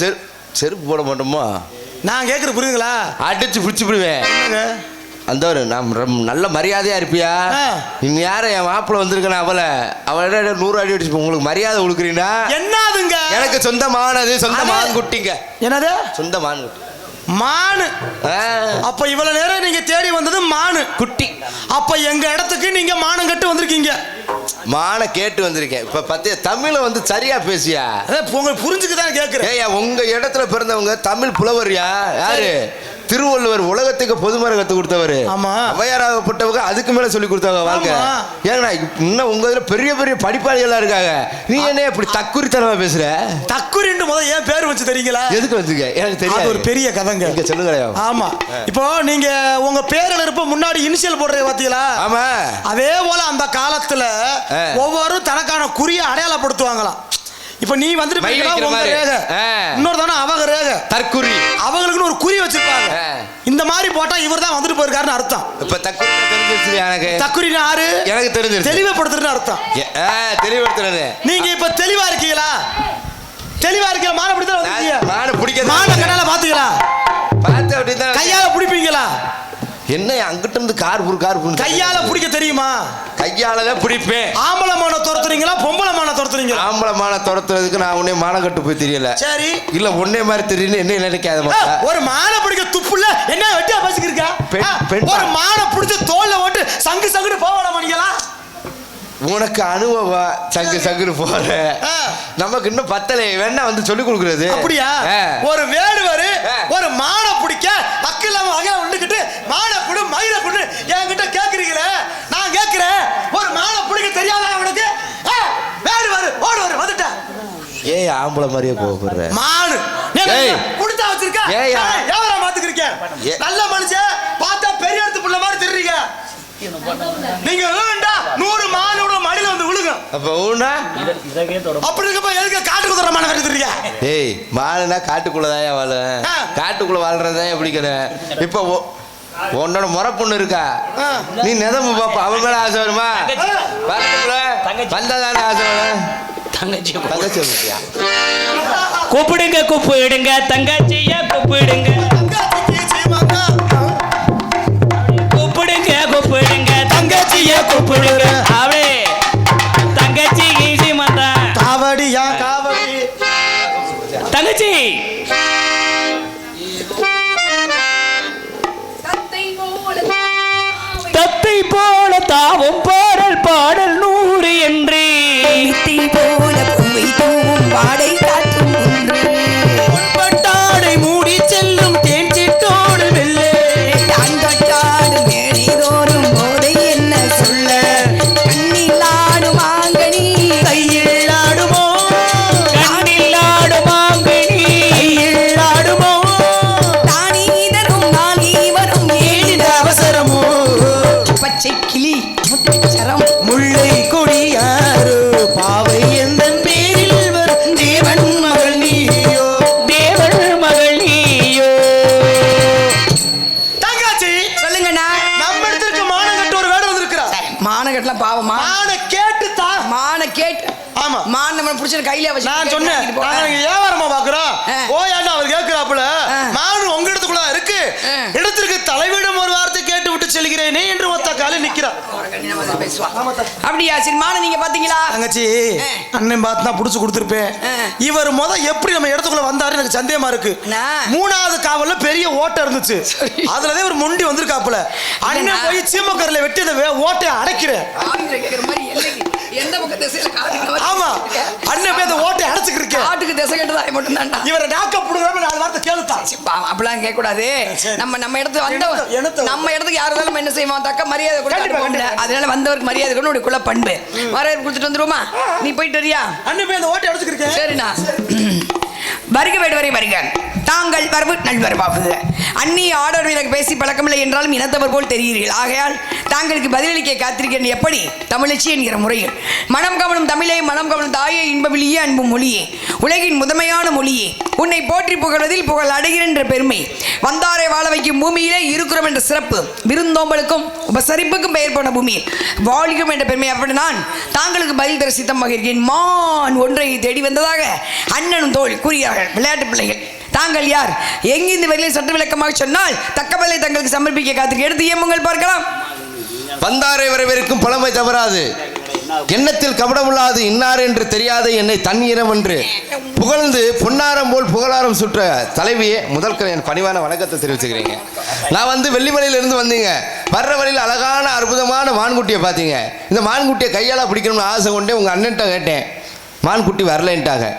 செருப்பு போட மாட்டோமா? நான் கேட்குற புரியுதுங்களா? அடிச்சு பிடிச்சி விடுவேன். அந்த ஒரு நல்ல மரியாதையா இருப்பியா? நீங்க யார என் மாப்பிள்ள வந்திருக்கேன் அவளை 100 அடி அடிச்சு உங்களுக்கு மரியாதை கொடுக்குறீங்கன்னா என்னதுங்க? எனக்கு சொந்தமானது. சொந்த மான் குட்டிங்க. என்னது? சொந்த மான் குட்டி. மானு. அப்ப இவ்வளவு நேரம் நீங்க தேடி வந்தது மானு குட்டி. அப்ப எங்க இடத்துக்கு நீங்க மானம் கட்டு வந்திருக்கீங்க. மான கேட்டு வந்திருக்கேன். இப்ப பத்திய தமிழ சரியா பேசியா? உங்களுக்கு புரிஞ்சுக்குதான் கேக்குறேன். உங்க இடத்துல பிறந்தவங்க தமிழ் புலவரியா? யாரு? திருவள்ளுவர் உலகத்துக்கு பொதுமறை கத்து கொடுத்தவர். அவையாராகப்பட்டவங்க அதுக்கு மேல சொல்லி கொடுத்தவங்க வாழ்க்கை. ஏன்னா இன்னும் உங்க இதுல பெரிய பெரிய படிப்பாளிகளா இருக்காங்க. நீ என்ன இப்படி தக்குரித்தனமா பேசுற? தக்குரின்னு முதல்ல ஏன் பேர் வச்சு தெரியுங்களா? எதுக்கு வச்சுக்க? எனக்கு தெரியாது. ஒரு பெரிய கதைங்க. இங்க சொல்லுங்க. ஆமா, இப்போ நீங்க உங்க பேர்ல இருப்ப முன்னாடி இனிஷியல் போடுறீங்க பாத்தீங்களா? ஆமா. அதே போல அந்த காலத்துல ஒவ்வொரு தனக்கான குறிய அடையாளப்படுத்துவாங்களாம். இப்ப நீ வந்துட்டு இன்னொரு தானே அவங்க ரேக தற்குறி. அவங்களுக்குன்னு ஒரு குறி வச்சிருப்பாங்க. இந்த மாதிரி போட்டா இவர் தான் வந்துட்டு போயிருக்காருன்னு அர்த்தம். இப்ப தற்குறி தெரிஞ்சிருச்சு எனக்கு. தற்குறி யாரு? எனக்கு தெரிஞ்சிருச்சு. தெளிவுபடுத்துறதுன்னு அர்த்தம். தெளிவுபடுத்துறது. நீங்க இப்ப தெளிவா இருக்கீங்களா? தெளிவா இருக்கீங்களா? மான பிடிச்சா மான பிடிக்க மான கண்ணால பாத்தீங்களா? பார்த்து அப்படின்னா கையால பிடிப்பீங்களா? என்ன அங்கிட்ட இருந்து கார் கையால பிடிக்க தெரியுமா? கையால தான் பிடிப்பேன். ஆம்பளை மான துரத்துறீங்களா பொம்பளை மான துரத்துறீங்களா? ஆம்பளை மான துரத்துறதுக்கு நான் உன்னை மான கட்டு போய் தெரியல. சரி, இல்ல ஒன்னே மாதிரி தெரியும். என்ன நினைக்காத ஒரு மான பிடிக்க துப்புல என்ன வெட்டியா பேசிக்கிருக்கா? ஒரு மான பிடிச்ச தோல்ல ஓட்டு சங்கு சங்குன்னு போவாட மணிங்களா? உனக்கு அனுபவம் சங்குன்னு போற. நமக்கு இன்னும் பத்தலை வேணா வந்து சொல்லி கொடுக்குறது. அப்படியா? ஒரு வேடுவரு ஒரு மான பிடிக்க அக்கில்லாம வகை உண்டுகிட்டு மான குடு மயில குடு என்கிட்ட கேக்குறீங்களே. நான் கேக்குறேன், ஒரு மான பிடிக்க தெரியாதா அவனுக்கு? வேடுவரு ஓடுவாரு வந்துட்ட. ஏய் ஆம்பளை மாதிரியே போற மானு குடுத்தா வச்சிருக்க. எவரா மாத்துக்கிறீங்க? நல்ல மனுஷன் பார்த்தா பெரிய இடத்து புள்ள மாதிரி தெரியுங்க. நீங்க 100 மானோட மடியில வந்து விழுங்க. அப்ப ஊனா அப்படி இருக்கப்ப எதுக்கு காட்டுக்கு தர மான கட்டிடுறீங்க? ஏய் மானுனா காட்டுக்குள்ளதாயா வாழ. காட்டுக்குள்ள வாழ்றதா எப்படிக்கிறேன். இப்ப உன்னோட முறை பொண்ணு இருக்கா? நீ நிதம்பு பாப்பா அவன் மேல ஆசை வருமா? வந்தாதானே ஆசை வரும். தங்கச்சி கூப்பிடுங்க கூப்பிடுங்க தங்கச்சிய கூப்பிடுங்க கூப்பிடுங்க தங்கச்சிய கூப்பிடுங்க. அவளே தங்கச்சி ஈசி மாத்தா காவடியா காவடி தங்கச்சி தத்தை போல தாவும் பாடல் 100 என்று போல பூவை தூவும் வாடை காற்றும் பட்டாடை மூடி செல்லும் தேன் சிட்டோடு வெள்ளே தாண்டாடு மேடிதோறும் போதை என்ன சொல்ல கண்ணில் ஆடும் மாங்கனி கையில் ஆடுமோ கண்ணில் ஆடும் மாங்கனி கையில் ஆடுமோ தானி தரும் நாளி வரும் ஏழித அவசரமோ பச்சை கிளி முத்துச்சரம் முல்லை கொடியாரோ பாவை எந்த பேரில் வரும் தேவன் மகள் நீயோ தேவன் மகள் நீயோ. தங்காச்சி சொல்லுங்கண்ணா. நம்ம இடத்துக்கு மானகட்டு ஒரு வேடம் வந்திருக்கிறார். மானகட்டுலாம் பாவமா? மான கேட்டு ஆமா மான் நம்ம புடிச்ச கையில வச்சு நான் சொன்னேன். நாங்க வியாபாரமா பாக்குறோம். ஓயாண்டா அவர் கேக்குறாப்புல மான் உங்க இடத்துக்குள்ள இருக்கு. இடத்திற்கு தலைவிடம் ஒரு வார்த்தை கேட்டு விட்டு செல்கிறேனே என்று ஒத்த கால நிக்கிறார். அப்படியா? சரி மான நீங்க பாத்தீங்களா? தங்கச்சி அண்ணன் பார்த்து தான் புடிச்சு கொடுத்துருப்பேன். இவர் எப்படி நம்ம இடத்துக்குள்ள வந்தாரு எனக்கு சந்தேகமா இருக்கு. 3வது காவல்ல பெரிய ஓட்டை இருந்துச்சு. அதுலதான் ஒரு முண்டி வந்திருக்காப்புல. அண்ணன் போய் சீமக்கரில் வெட்டி அந்த ஓட்டையை அடைக்கிறேன். ஆமா அண்ணன் போய் அந்த ஓட்டை அடைச்சுக்கிருக்கேன். ஆட்டுக்கு திசை கேட்டது வாய் மட்டும் தான்டா. இவரை நாக்க புடுங்காம 4 வார்த்தை கேளுத்தா. அப்படிலாம் கேட்க கூடாது. நம்ம இடத்துக்கு வந்த நம்ம இடத்துக்கு யாரு நம்ம என்ன செய்வோம்? தக்க மரியாதை கொடுத்து அதனால வந்தவருக்கு மரியாதை கொடுத்து உடைய குல பண்பு வரவேற்பு கொடுத்துட்டு வந்துருமா? நீ போயிட்டு வரியா? அண்ணி போய் அந்த ஓட்டை அடிச்சுக்கிருக்கேன். சரிண்ணா. வருக வேடுவரை வருக. தாங்கள் வரவு நல்வரவாகுக. அந்நிய ஆடவர் எனக்கு பேசி பழக்கமில்லை என்றாலும் இனத்தவர் போல் தெரிகிறீர்கள். ஆகையால் தாங்களுக்கு பதிலளிக்க காத்திருக்கிறேன். எப்படி? தமிழச்சி என்கிற முறையில் மனம் கவனம் தமிழே, மனம் கவனம் தாயே, இன்பவிலியே, அன்பு மொழியே, உலகின் முதன்மையான மொழியே, உன்னை போற்றி புகழ்வதில் புகழ் அடைகிறேன் என்ற பெருமை, வந்தாரை வாழ வைக்கும் பூமியிலே இருக்கிறோம் என்ற சிறப்பு, விருந்தோம்பலுக்கும் உபசரிப்புக்கும் பெயர் போன பூமியில் வாழ்கிறோம் என்ற பெருமை. அப்படி நான் தாங்களுக்கு பதில் தர சித்தமாக இருக்கேன். மான் ஒன்றை தேடி வந்ததாக அண்ணனும் தோழி கூறுகிறார்கள். விளையாட்டு பிள்ளைகள். தாங்கள் யார்? எங்கிருந்து வெளியில் சட்ட விளக்கமாக சொன்னால் தக்க பதிலை தங்களுக்கு சமர்ப்பிக்க காத்திருக்க. எடுத்து ஏமுங்கள் பார்க்கலாம். வந்தாரை வரவேற்கும் பழமை தவறாது, எண்ணத்தில் கபடமுள்ளாது, இன்னார் என்று தெரியாத என்னை தண்ணீரம் என்று புகழ்ந்து பொன்னாரம் போல் புகழாரம் சுற்ற தலைவியே, முதல்கள் என் பணிவான வணக்கத்தை தெரிவிச்சுக்கிறீங்க. நான் வந்து வெள்ளிமலையிலிருந்து வந்தீங்க. வர்ற வழியில் அழகான அற்புதமான மான்குட்டியை பார்த்தீங்க. இந்த மான்குட்டியை கையால் பிடிக்கணும்னு ஆசை கொண்டே உங்கள் அண்ணன்ட்ட கேட்டேன். மான்குட்டி வரலன்ட்டாங்க.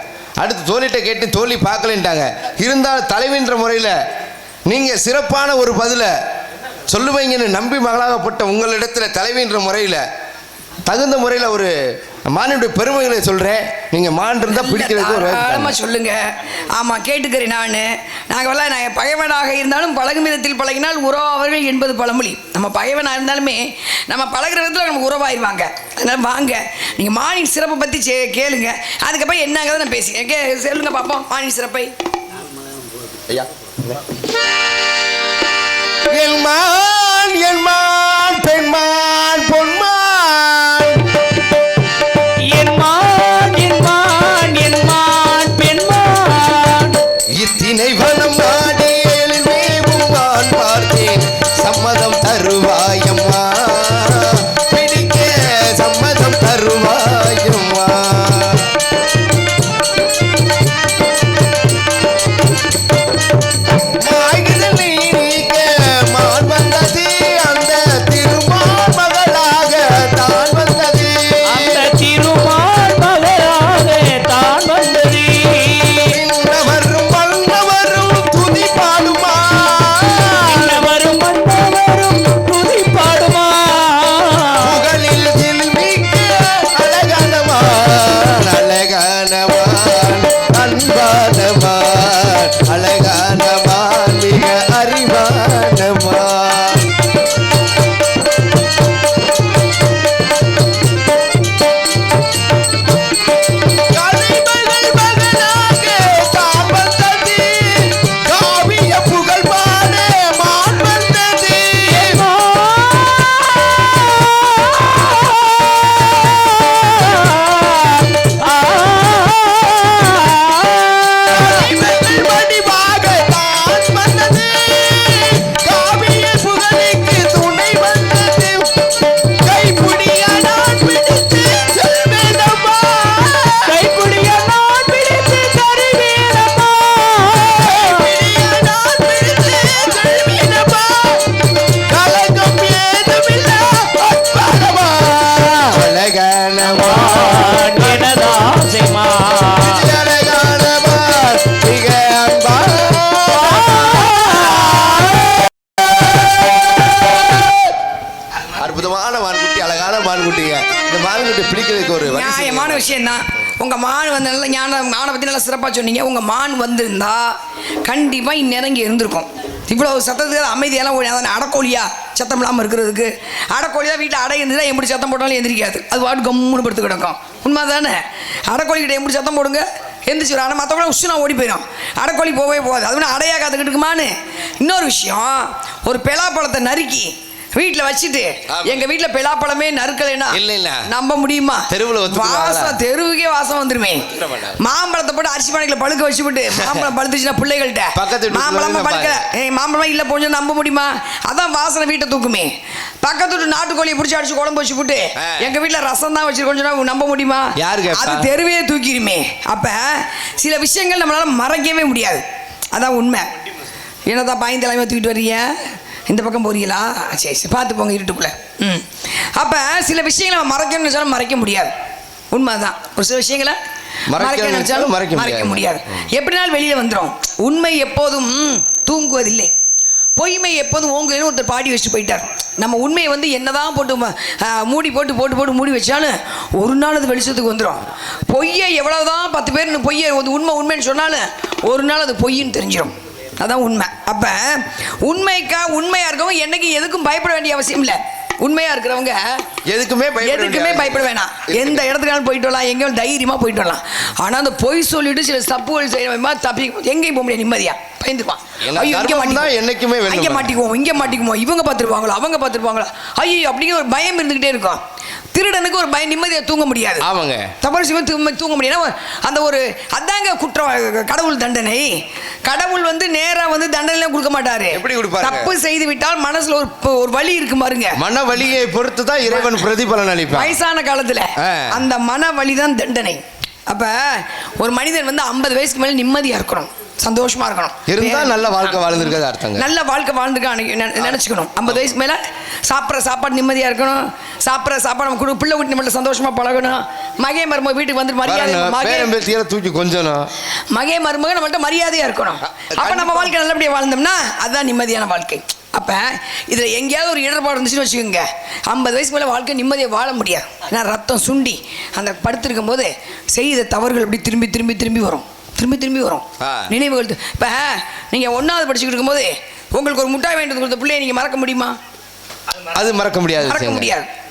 அடுத்து தோழிட்ட கேட்டு தோழி பார்க்கலன்ட்டாங்க. இருந்தாலும் தலைவின்ற முறையில் நீங்கள் சிறப்பான ஒரு பதிலை சொல்லுவீங்கன்னு நம்பி மகளாகப்பட்ட உங்களிடத்தில் தலைவின்ற முறையில் தகுந்த முறையில் ஒரு மானுடைய பெருமைகளை சொல்கிறேன். நீங்கள் மான் இருந்தால் பிடிக்கிறது ஒரு ஆமாம் சொல்லுங்க. ஆமாம் கேட்டுக்கிறேன். நாங்கள் பகைவனாக இருந்தாலும் பழகும் விதத்தில் பழகினால் உறவாவர்கள் என்பது பழமொழி. நம்ம பகைவனாக இருந்தாலுமே நம்ம பழகிற விதத்தில் நமக்கு உறவாயிருவாங்க. அதனால் வாங்க, நீங்கள் மானின் சிறப்பை பற்றி கேளுங்க. அதுக்கப்புறம் என்னங்கிறத நான் பேசிக்கிறேன். சொல்லுங்க பார்ப்போம் மானின் சிறப்பை. ஐயா, என்மான் என்மான் பெண்மான் பொன்மான், என்மான் என்மான் என்மான் பெண்மான், இத்தினை வனம் நாடியில் மேவுமான் பார்த்தேன். சம்மதம் தருவாயம்மா, பிடிக்க சம்மதம் தருவாயம்மா. நியாயமான விஷயம் தான். உங்க மான் வந்து நல்ல மானை பத்தி நல்லா சிறப்பா சொன்னீங்க. உங்க மான் வந்திருந்தா கண்டிப்பா இந்நேரம் இங்கே இருந்திருக்கும். இவ்வளவு சத்தத்துக்கு அமைதியெல்லாம் அடக்கோழியா சத்தம் இல்லாமல் இருக்கிறதுக்கு? அடக்கோழியா வீட்டில் அடை இருந்ததுன்னா எப்படி சத்தம் போட்டாலும் எந்திரிக்காது. அது வாட்டு கம்முன்னு படுத்து கிடக்கும். உண்மை தானே? அடக்கோழிக்கிட்ட எப்படி சத்தம் போடுங்க எந்திரிச்சு வரும். ஆனால் மற்றவங்கள உஷ்ணா ஓடி போயிடும். அடக்கோழி போகவே போகாது. அது அடையா காத்துக்கிட்டு இருக்குமான்னு. இன்னொரு விஷயம், ஒரு பெலாப்பழத்தை நறுக்கி வீட்டில் வச்சுட்டு எங்க வீட்டுல பெலாப்பழமே நறுக்கலைன்னா நம்ப முடியுமா? வாசம் தெருவுக்கே வாசம் வந்துருமே. மாம்பழத்தை போட்டு அரிசி பானைகளை பழுக்க வச்சு விட்டு மாம்பழம் பழுத்துச்சுன்னா பிள்ளைகள்கிட்ட மாம்பழமா பழுக்கல மாம்பழமா இல்ல போஞ்சு நம்ப முடியுமா? அதான் வாசனை வீட்டை தூக்குமே. பக்கத்து வீட்டு நாட்டுக்கோழியை பிடிச்சி அடிச்சு குழம்பு வச்சு விட்டு எங்க வீட்டுல ரசம் தான் வச்சிருக்கோம் நம்ப முடியுமா? அது தெருவே தூக்கிடுமே. அப்ப சில விஷயங்கள் நம்மளால மறைக்கவே முடியாது. அதான் உண்மை. என்னதான் பாய்ந்து தலைமை தூக்கிட்டு வர்றீங்க? இந்த பக்கம் போறீங்களா? சரி சரி பார்த்து போங்க இருட்டுக்குள்ள. அப்போ சில விஷயங்களை நம்ம மறைக்கணும்னு சொன்னால் மறைக்க முடியாது. உண்மை தான். ஒரு சில விஷயங்களை மறைக்க நினைச்சாலும் மறைக்க முடியாது. எப்படினாலும் வெளியில வந்துடும். உண்மை எப்போதும் தூங்குவதில்லை, பொய்மை எப்போதும் ஓங்குதுன்னு ஒருத்தர் பாடி வச்சுட்டு போயிட்டார். நம்ம உண்மையை வந்து என்னதான் போட்டு மூடி போட்டு மூடி வச்சாலும் ஒரு நாள் அது வெளிச்சத்துக்கு வந்துடும். பொய்யை எவ்வளவுதான் 10 பேர் பொய்யை உண்மைன்னு சொன்னாலும் ஒரு நாள் அது பொய்ன்னு தெரிஞ்சிடும். அதான் உண்மை. அப்ப உண்மையா இருக்கவங்க என்னைக்கு எதுக்கும் பயப்பட வேண்டிய அவசியம் இல்லை. உண்மையா இருக்கிறவங்க எதுக்குமே பயப்பட வேணாம். எந்த இடத்துக்காலும் போயிட்டு வரலாம், எங்கேயும் தைரியமா போயிட்டு வரலாம். ஆனா அந்த பொய் சொல்லிட்டு சில தப்புகள் செய்யற தப்பி எங்கேயும் போக முடியாது, நிம்மதியா பயந்துப்பான். இங்க மாட்டிக்குவோம், இவங்க பார்த்துருப்பாங்களோ அவங்க பார்த்துருப்பாங்களோ, ஐயோ அப்படிங்கிற ஒரு பயம் இருந்துகிட்டே இருக்கும். திருடனுக்கு ஒரு பயம், நிம்மதியாக தூங்க முடியாது. அவங்க தவறு செய்ய தூங்க முடியாது. அந்த ஒரு அதாங்க குற்றம், கடவுள் தண்டனை. கடவுள் வந்து நேரா வந்து தண்டனை கொடுக்க மாட்டாரு. தப்பு செய்து விட்டால் மனசுல ஒரு வலி இருக்கு பாருங்க, மன வலியை பொறுத்து தான் இறைவன் பிரதிபலன் அளிப்பான். வயசான காலத்துல அந்த மன வலி தான் தண்டனை. அப்ப ஒரு மனிதன் வந்து 50 வயசுக்கு மேல நிம்மதியா இருக்கணும், சந்தோஷமா இருக்கணும். இருந்தா நல்ல வாழ்க்கை வாழ்ந்துருக்கிறது அர்த்தங்க. நல்ல வாழ்க்கை வாழ்ந்துக்க நினைச்சுக்கணும். 50 வயசு மேல சாப்பிட்ற சாப்பாடு நிம்மதியா இருக்கணும். சாப்பிட்ற சாப்பாடு நம்ம பிள்ளை வீட்டு நம்மள சந்தோஷமா பழகணும். மகே மருமக வீட்டுக்கு வந்து மரியாதை தூக்கி கொஞ்சணும். மகே மருமக நம்மள்ட்ட மரியாதையா இருக்கணும். அப்ப நம்ம வாழ்க்கை நல்லபடியா வாழ்ந்தோம்னா அதுதான் நிம்மதியான வாழ்க்கை. அப்ப இதுல எங்கேயாவது ஒரு இடர்பாடு இருந்துச்சுன்னு வச்சுக்கோங்க, 50 வயசு மேல வாழ்க்கை நிம்மதியை வாழ முடியாது. ஏன்னா ரத்தம் சுண்டி அந்த படுத்திருக்கும் போது செய்த தவறுகள் அப்படி திரும்பி வரும், திரும்பி வரும் நினைவுகள். இப்ப நீங்க 1வது படிச்சுக்கிட்டு இருக்கும்போது உங்களுக்கு ஒரு முட்டாய் வாங்கிட்டு கொடுத்த பிள்ளைய நீங்க மறக்க முடியுமா? அது மறக்க முடியாது.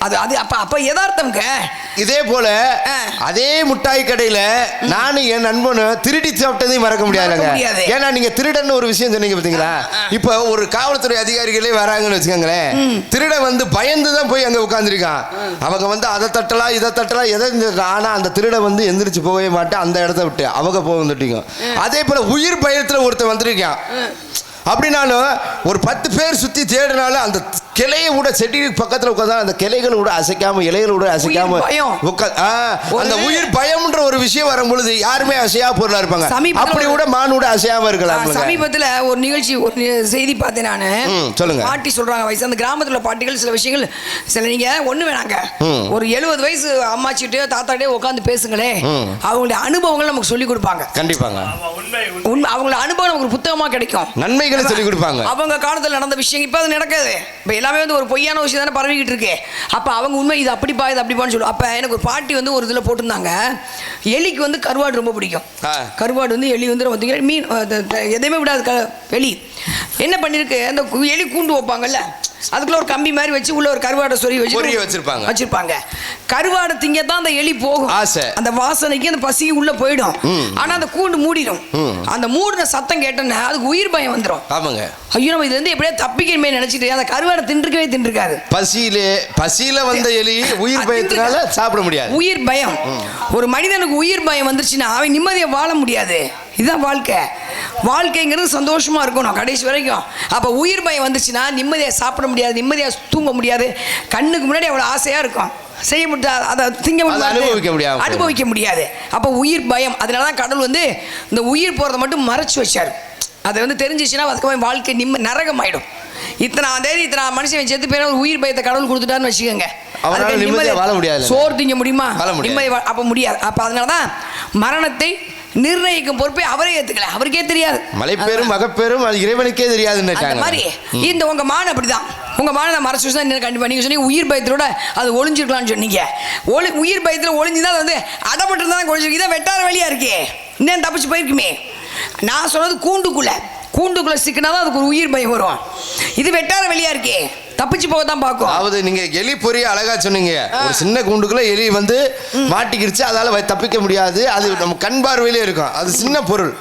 அது அப்ப யதார்த்தம்ங்க. இதே போல அதே முட்டாய் கடையில நானும் என் நண்பனும் திருடி சாப்பிட்டதையும் மறக்க முடியாதுங்க. ஏன்னா நீங்க திருடன்னு ஒரு விஷயம் சொன்னீங்க பாத்தீங்களா? இப்ப ஒரு காவல்துறை அதிகாரிகளே வராங்கன்னு வச்சுக்கோங்களேன், திருட வந்து பயந்துதான் போய் அங்க உட்கார்ந்துருக்கான். அவங்க வந்து அதை தட்டலாம் இதை தட்டலாம் எதை. ஆனா அந்த திருட வந்து எந்திரிச்சு போகவே மாட்டேன், அந்த இடத்த விட்டு அவங்க போக வந்துட்டீங்க. அதே போல உயிர் பயத்துல ஒருத்தர் வந்திருக்கான் அப்படின்னாலும் ஒரு 10 பேர் சுத்தி தேடினாலும் அந்த கிளையை கூட செடி பக்கத்துல உட்காந்தா அந்த கிளைகளை கூட அசைக்காம இலைகளை கூட அசைக்காம அந்த உயிர் பயம்ன்ற ஒரு விஷயம் வரும் பொழுது யாருமே அசையா பொருளா இருப்பாங்க. அப்படி கூட மானோட அசையாம இருக்கலாம். சமீபத்துல ஒரு நிகழ்ச்சி ஒரு செய்தி பார்த்தேன் நானு. சொல்லுங்க. பாட்டி சொல்றாங்க, வயசு அந்த கிராமத்துல பாட்டிகள் சில விஷயங்கள் சில நீங்க ஒண்ணு வேணாங்க, ஒரு 70 வயசு அம்மாச்சிட்டே தாத்தாட்டே உட்காந்து பேசுங்களே, அவங்களுடைய அனுபவங்கள் நமக்கு சொல்லி கொடுப்பாங்க. கண்டிப்பாங்க. அவங்களோட அனுபவம் நமக்கு ஒரு புத்தகமா கிடைக்கும், நன்மைகளை சொல்லி கொடுப்பாங்க. அவங்க காலத்துல நடந்த விஷயம் இப்ப அது நடக்காது. இப்ப எல்லாமே வந்து ஒரு பொய்யான விஷயம் தானே பரவிக்கிட்டு இருக்கு. அப்ப அவங்க உண்மை இது அப்படிப்பா இது அப்படிப்பான்னு சொல்லுவோம். அப்ப எனக்கு ஒரு பாட்டி வந்து ஒரு இதுல போட்டிருந்தாங்க, எலிக்கு வந்து கருவாடு ரொம்ப பிடிக்கும். கருவாடு வந்து எலி வந்து மீன் எதையுமே விடாது. எலி என்ன பண்ணிருக்கு, அந்த எலி கூண்டு வைப்பாங்கல்ல, அதுக்குள்ள ஒரு கம்பி மாதிரி வச்சு உள்ள ஒரு கருவாடை சொறி வச்சிருப்பாங்க. கருவாடை திங்கத்தான் அந்த எலி போகும், அந்த வாசனைக்கு அந்த பசி உள்ள போயிடும். ஆனா அந்த கூண்டு மூடிடும். அந்த மூடின சத்தம் கேட்டோன்னா அதுக்கு உயிர் பயம் வந்துடும். ஐயோ நம்ம இது வந்து எப்படியா தப்பிக்கணுமே நினைச்சிட்டு அந்த கருவாடை தின்றுக்கவே பசியில வந்த எலி உயிர் பயத்தினால சாப்பிட முடியாது. உயிர் பயம், ஒரு மனிதனுக்கு உயிர் பயம் வந்துருச்சுன்னா அவன் நிம்மதியை வாழ முடியாது. இதுதான் வாழ்க்கைங்கிறது சந்தோஷமா இருக்கணும் கடைசி வரைக்கும். அப்ப உயிர் பயம் வந்துச்சுன்னா நிம்மதியா சாப்பிட முடியாது, நிம்மதியா தூங்க முடியாது. கண்ணுக்கு முன்னாடி அவ்வளவு ஆசையா இருக்கும், செய்ய முடியாது, அதை திங்க முடியாது, அனுபவிக்க முடியாது. அப்ப உயிர் பயம். அதனாலதான் கடவுள் வந்து இந்த உயிர் போறதை மட்டும் மறைச்சு வச்சாரு. அதை வந்து தெரிஞ்சிச்சுன்னா அதுக்கு வாழ்க்கை நரகம் ஆயிடும். இத்தனை மனுஷன் செத்து போய் ஒரு உயிர் பயத்தை கடவுள் கொடுத்துட்டாருன்னு வச்சுக்கோங்க, சோறு திங்க முடியுமா? நிம்மதி அப்ப முடியாது. அப்ப அதனாலதான் மரணத்தை நிர்ணயிக்கும் பொறுப்பை அவரே ஏத்துக்கல, அவருக்கே தெரியாது. மலைப்பேரும் மகப்பேரும் அது இறைவனுக்கே தெரியாது. மாதிரி இந்த உங்க மான அப்படிதான், உங்க மான மறைச்சு வச்சுதான் கண்டிப்பா. நீங்க சொன்னீங்க உயிர் பயத்தோட அது ஒளிஞ்சிருக்கலாம்னு சொன்னீங்க. உயிர் பயத்துல ஒளிஞ்சுதான் அது வந்து அடப்பட்டு இருந்தா ஒளிஞ்சிருக்கு. இதான் வெட்டார வழியா இருக்கே, இன்னும் தப்பிச்சு போயிருக்குமே. நான் சொன்னது கூண்டுக்குள்ள சிக்கினாதான் அதுக்கு ஒரு உயிர் பயம் வரும். இது வெட்டார வழியா இருக்கே, தப்பிச்சு போக தான் பார்க்கும். அதாவது நீங்க எலி பொரிய அழகா சொன்னீங்க. ஒரு சின்ன கூண்டுக்குள்ள எலி வந்து மாட்டிக்கிடுச்சு, அதால தப்பிக்க முடியாது, அது நம்ம கண் பார்வையிலே இருக்கும், அது சின்ன பொருள்.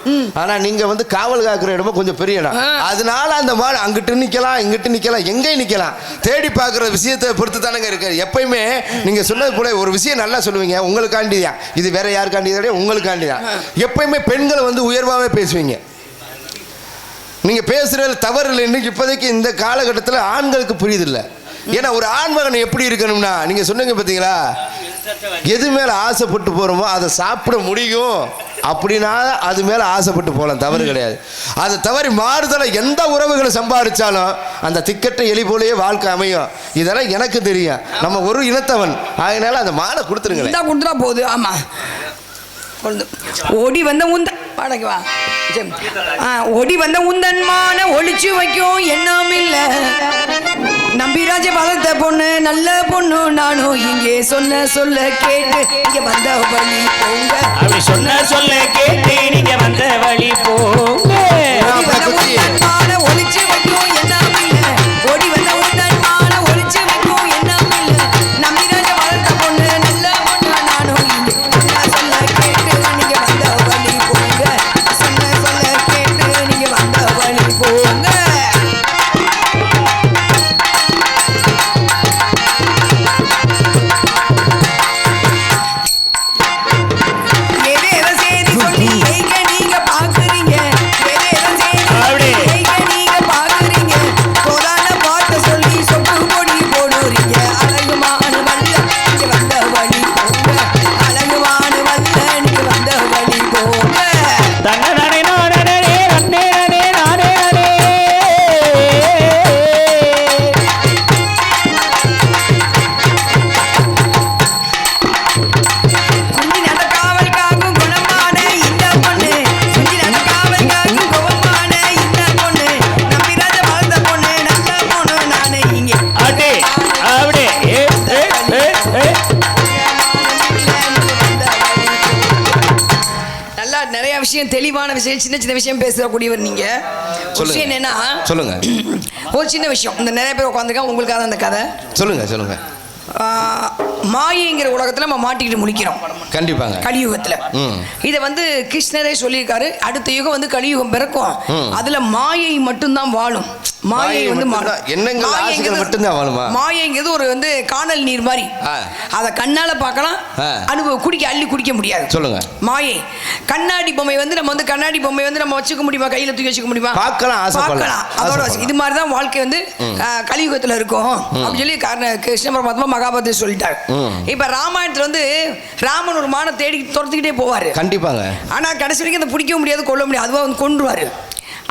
ஆனா நீங்க வந்து காவல் காக்குற இடமா கொஞ்சம் பெரிய இடம். அதனால அந்த மாடு அங்கிட்டு நிக்கலாம் இங்கிட்டு நிக்கலாம் எங்கே நிக்கலாம், தேடி பார்க்குற விஷயத்தை பொறுத்து தானங்க இருக்கு. எப்பயுமே நீங்க சொன்னது போல ஒரு விஷயம் நல்லா சொல்லுவீங்க, உங்களுக்காண்டிதான், இது வேற யாருக்காண்டிதான், உங்களுக்காண்டிதான். எப்பயுமே பெண்களை வந்து உயர்வாகவே பேசுவீங்க. நீங்க பேசுறது தவறு இல்லை. இன்னைக்கு இப்போதைக்கு இந்த காலகட்டத்தில் ஆண்களுக்கு புரியுதில்லை. ஏன்னா ஒரு ஆண்மகன் எப்படி இருக்கணும்னா, நீங்க சொன்னீங்க பார்த்தீங்களா, எது மேல ஆசைப்பட்டு போறோமோ அதை சாப்பிட முடியும் அப்படின்னா அது மேல ஆசைப்பட்டு போகலாம், தவறு கிடையாது. அதை தவறி மாறுதல எந்த உறவுகளை சம்பாதிச்சாலும் அந்த திக்கட்ட எலி போலயே வாழ்க்கை அமையும். இதெல்லாம் எனக்கு தெரியும், நம்ம ஒரு இனத்தவன், அதனால அந்த மாலை கொடுத்துருங்க. கொடுத்துட்டா போகுது. ஆமா ஓடி வந்த உந்த பாடக்கு வா ஓடி வந்த உந்தன்மான ஒளிச்சு வைக்கும் எண்ணம் இல்ல நம்பிராஜ வளர்த்த பொண்ணு நல்ல பொண்ணு நானும் இங்கே சொன்ன சொல்ல கேட்டு இங்க வந்த வழி போங்க அப்படி சொன்ன சொல்ல கேட்டு நீங்க வந்த வழி போங்க ஒளிச்சு வைக்கும் எண்ணம் இல்ல ஓடி வந்த உந்தன்மான ஒளிச்சு வைக்கும் எண்ணம் இல்ல நம்பிராஜ வளர்த்த பொண்ணு நல்ல பொண்ணு நானும் இங்கே சொன்ன சொல்ல கேட்டு நீங்க வந்த வழி போங்க சொன்ன சொல்ல கேட்டு நீங்க வந்த வழி போங்க தெளிவான விஷயம் சின்ன சின்ன விஷயம் பேசக்கூடியவர் நீங்க விஷயம் என்னன்னா சொல்லுங்க ஒரு சின்ன விஷயம் இந்த நிறைய பேர் உட்காந்துருக்காங்க உங்களுக்காக அந்த கதை சொல்லுங்க மாயைங்கிற உலகத்துல நம்ம மாட்டிக்கிட்டு முடிக்கிறோம் கண்டிப்பாங்க கலியுகத்துல இத வந்து கிருஷ்ணரே சொல்லியிருக்காரு அடுத்த யுகம் வந்து கலியுகம் பிறக்கும் அதுல மாயை மட்டும்தான் வாழும் மாயை வந்து மட்டும்தான் வாழுமா மாயைங்கிறது ஒரு வந்து காணல் நீர் மாதிரி அத கண்ணால பார்க்கலாம் அள்ளி குடிக்க முடியாது சொல்லுங்க மாயை கண்ணாடி பொம்மை வந்து நம்ம வந்து கண்ணாடி பொம்மை வந்து நம்ம வச்சுக்க முடியுமா கையில தூக்கி வச்சுக்க முடியுமா பார்க்கலாம் அதோட இது மாதிரிதான் வாழ்க்கை வந்து கலியுகத்துல இருக்கும் அப்படின்னு சொல்லி கிருஷ்ண பரமாத்மா மகாபாரதத்தை சொல்லிட்டாரு இப்ப ராமாயணத்துல வந்து ராமன் ஒரு மான தேடி துரத்துக்கிட்டே போவாரு கண்டிப்பாங்க ஆனா கடைசி வரைக்கும் அதை பிடிக்க முடியாது கொல்ல முடியாது அதுவா வந்து கொன்றுவாரு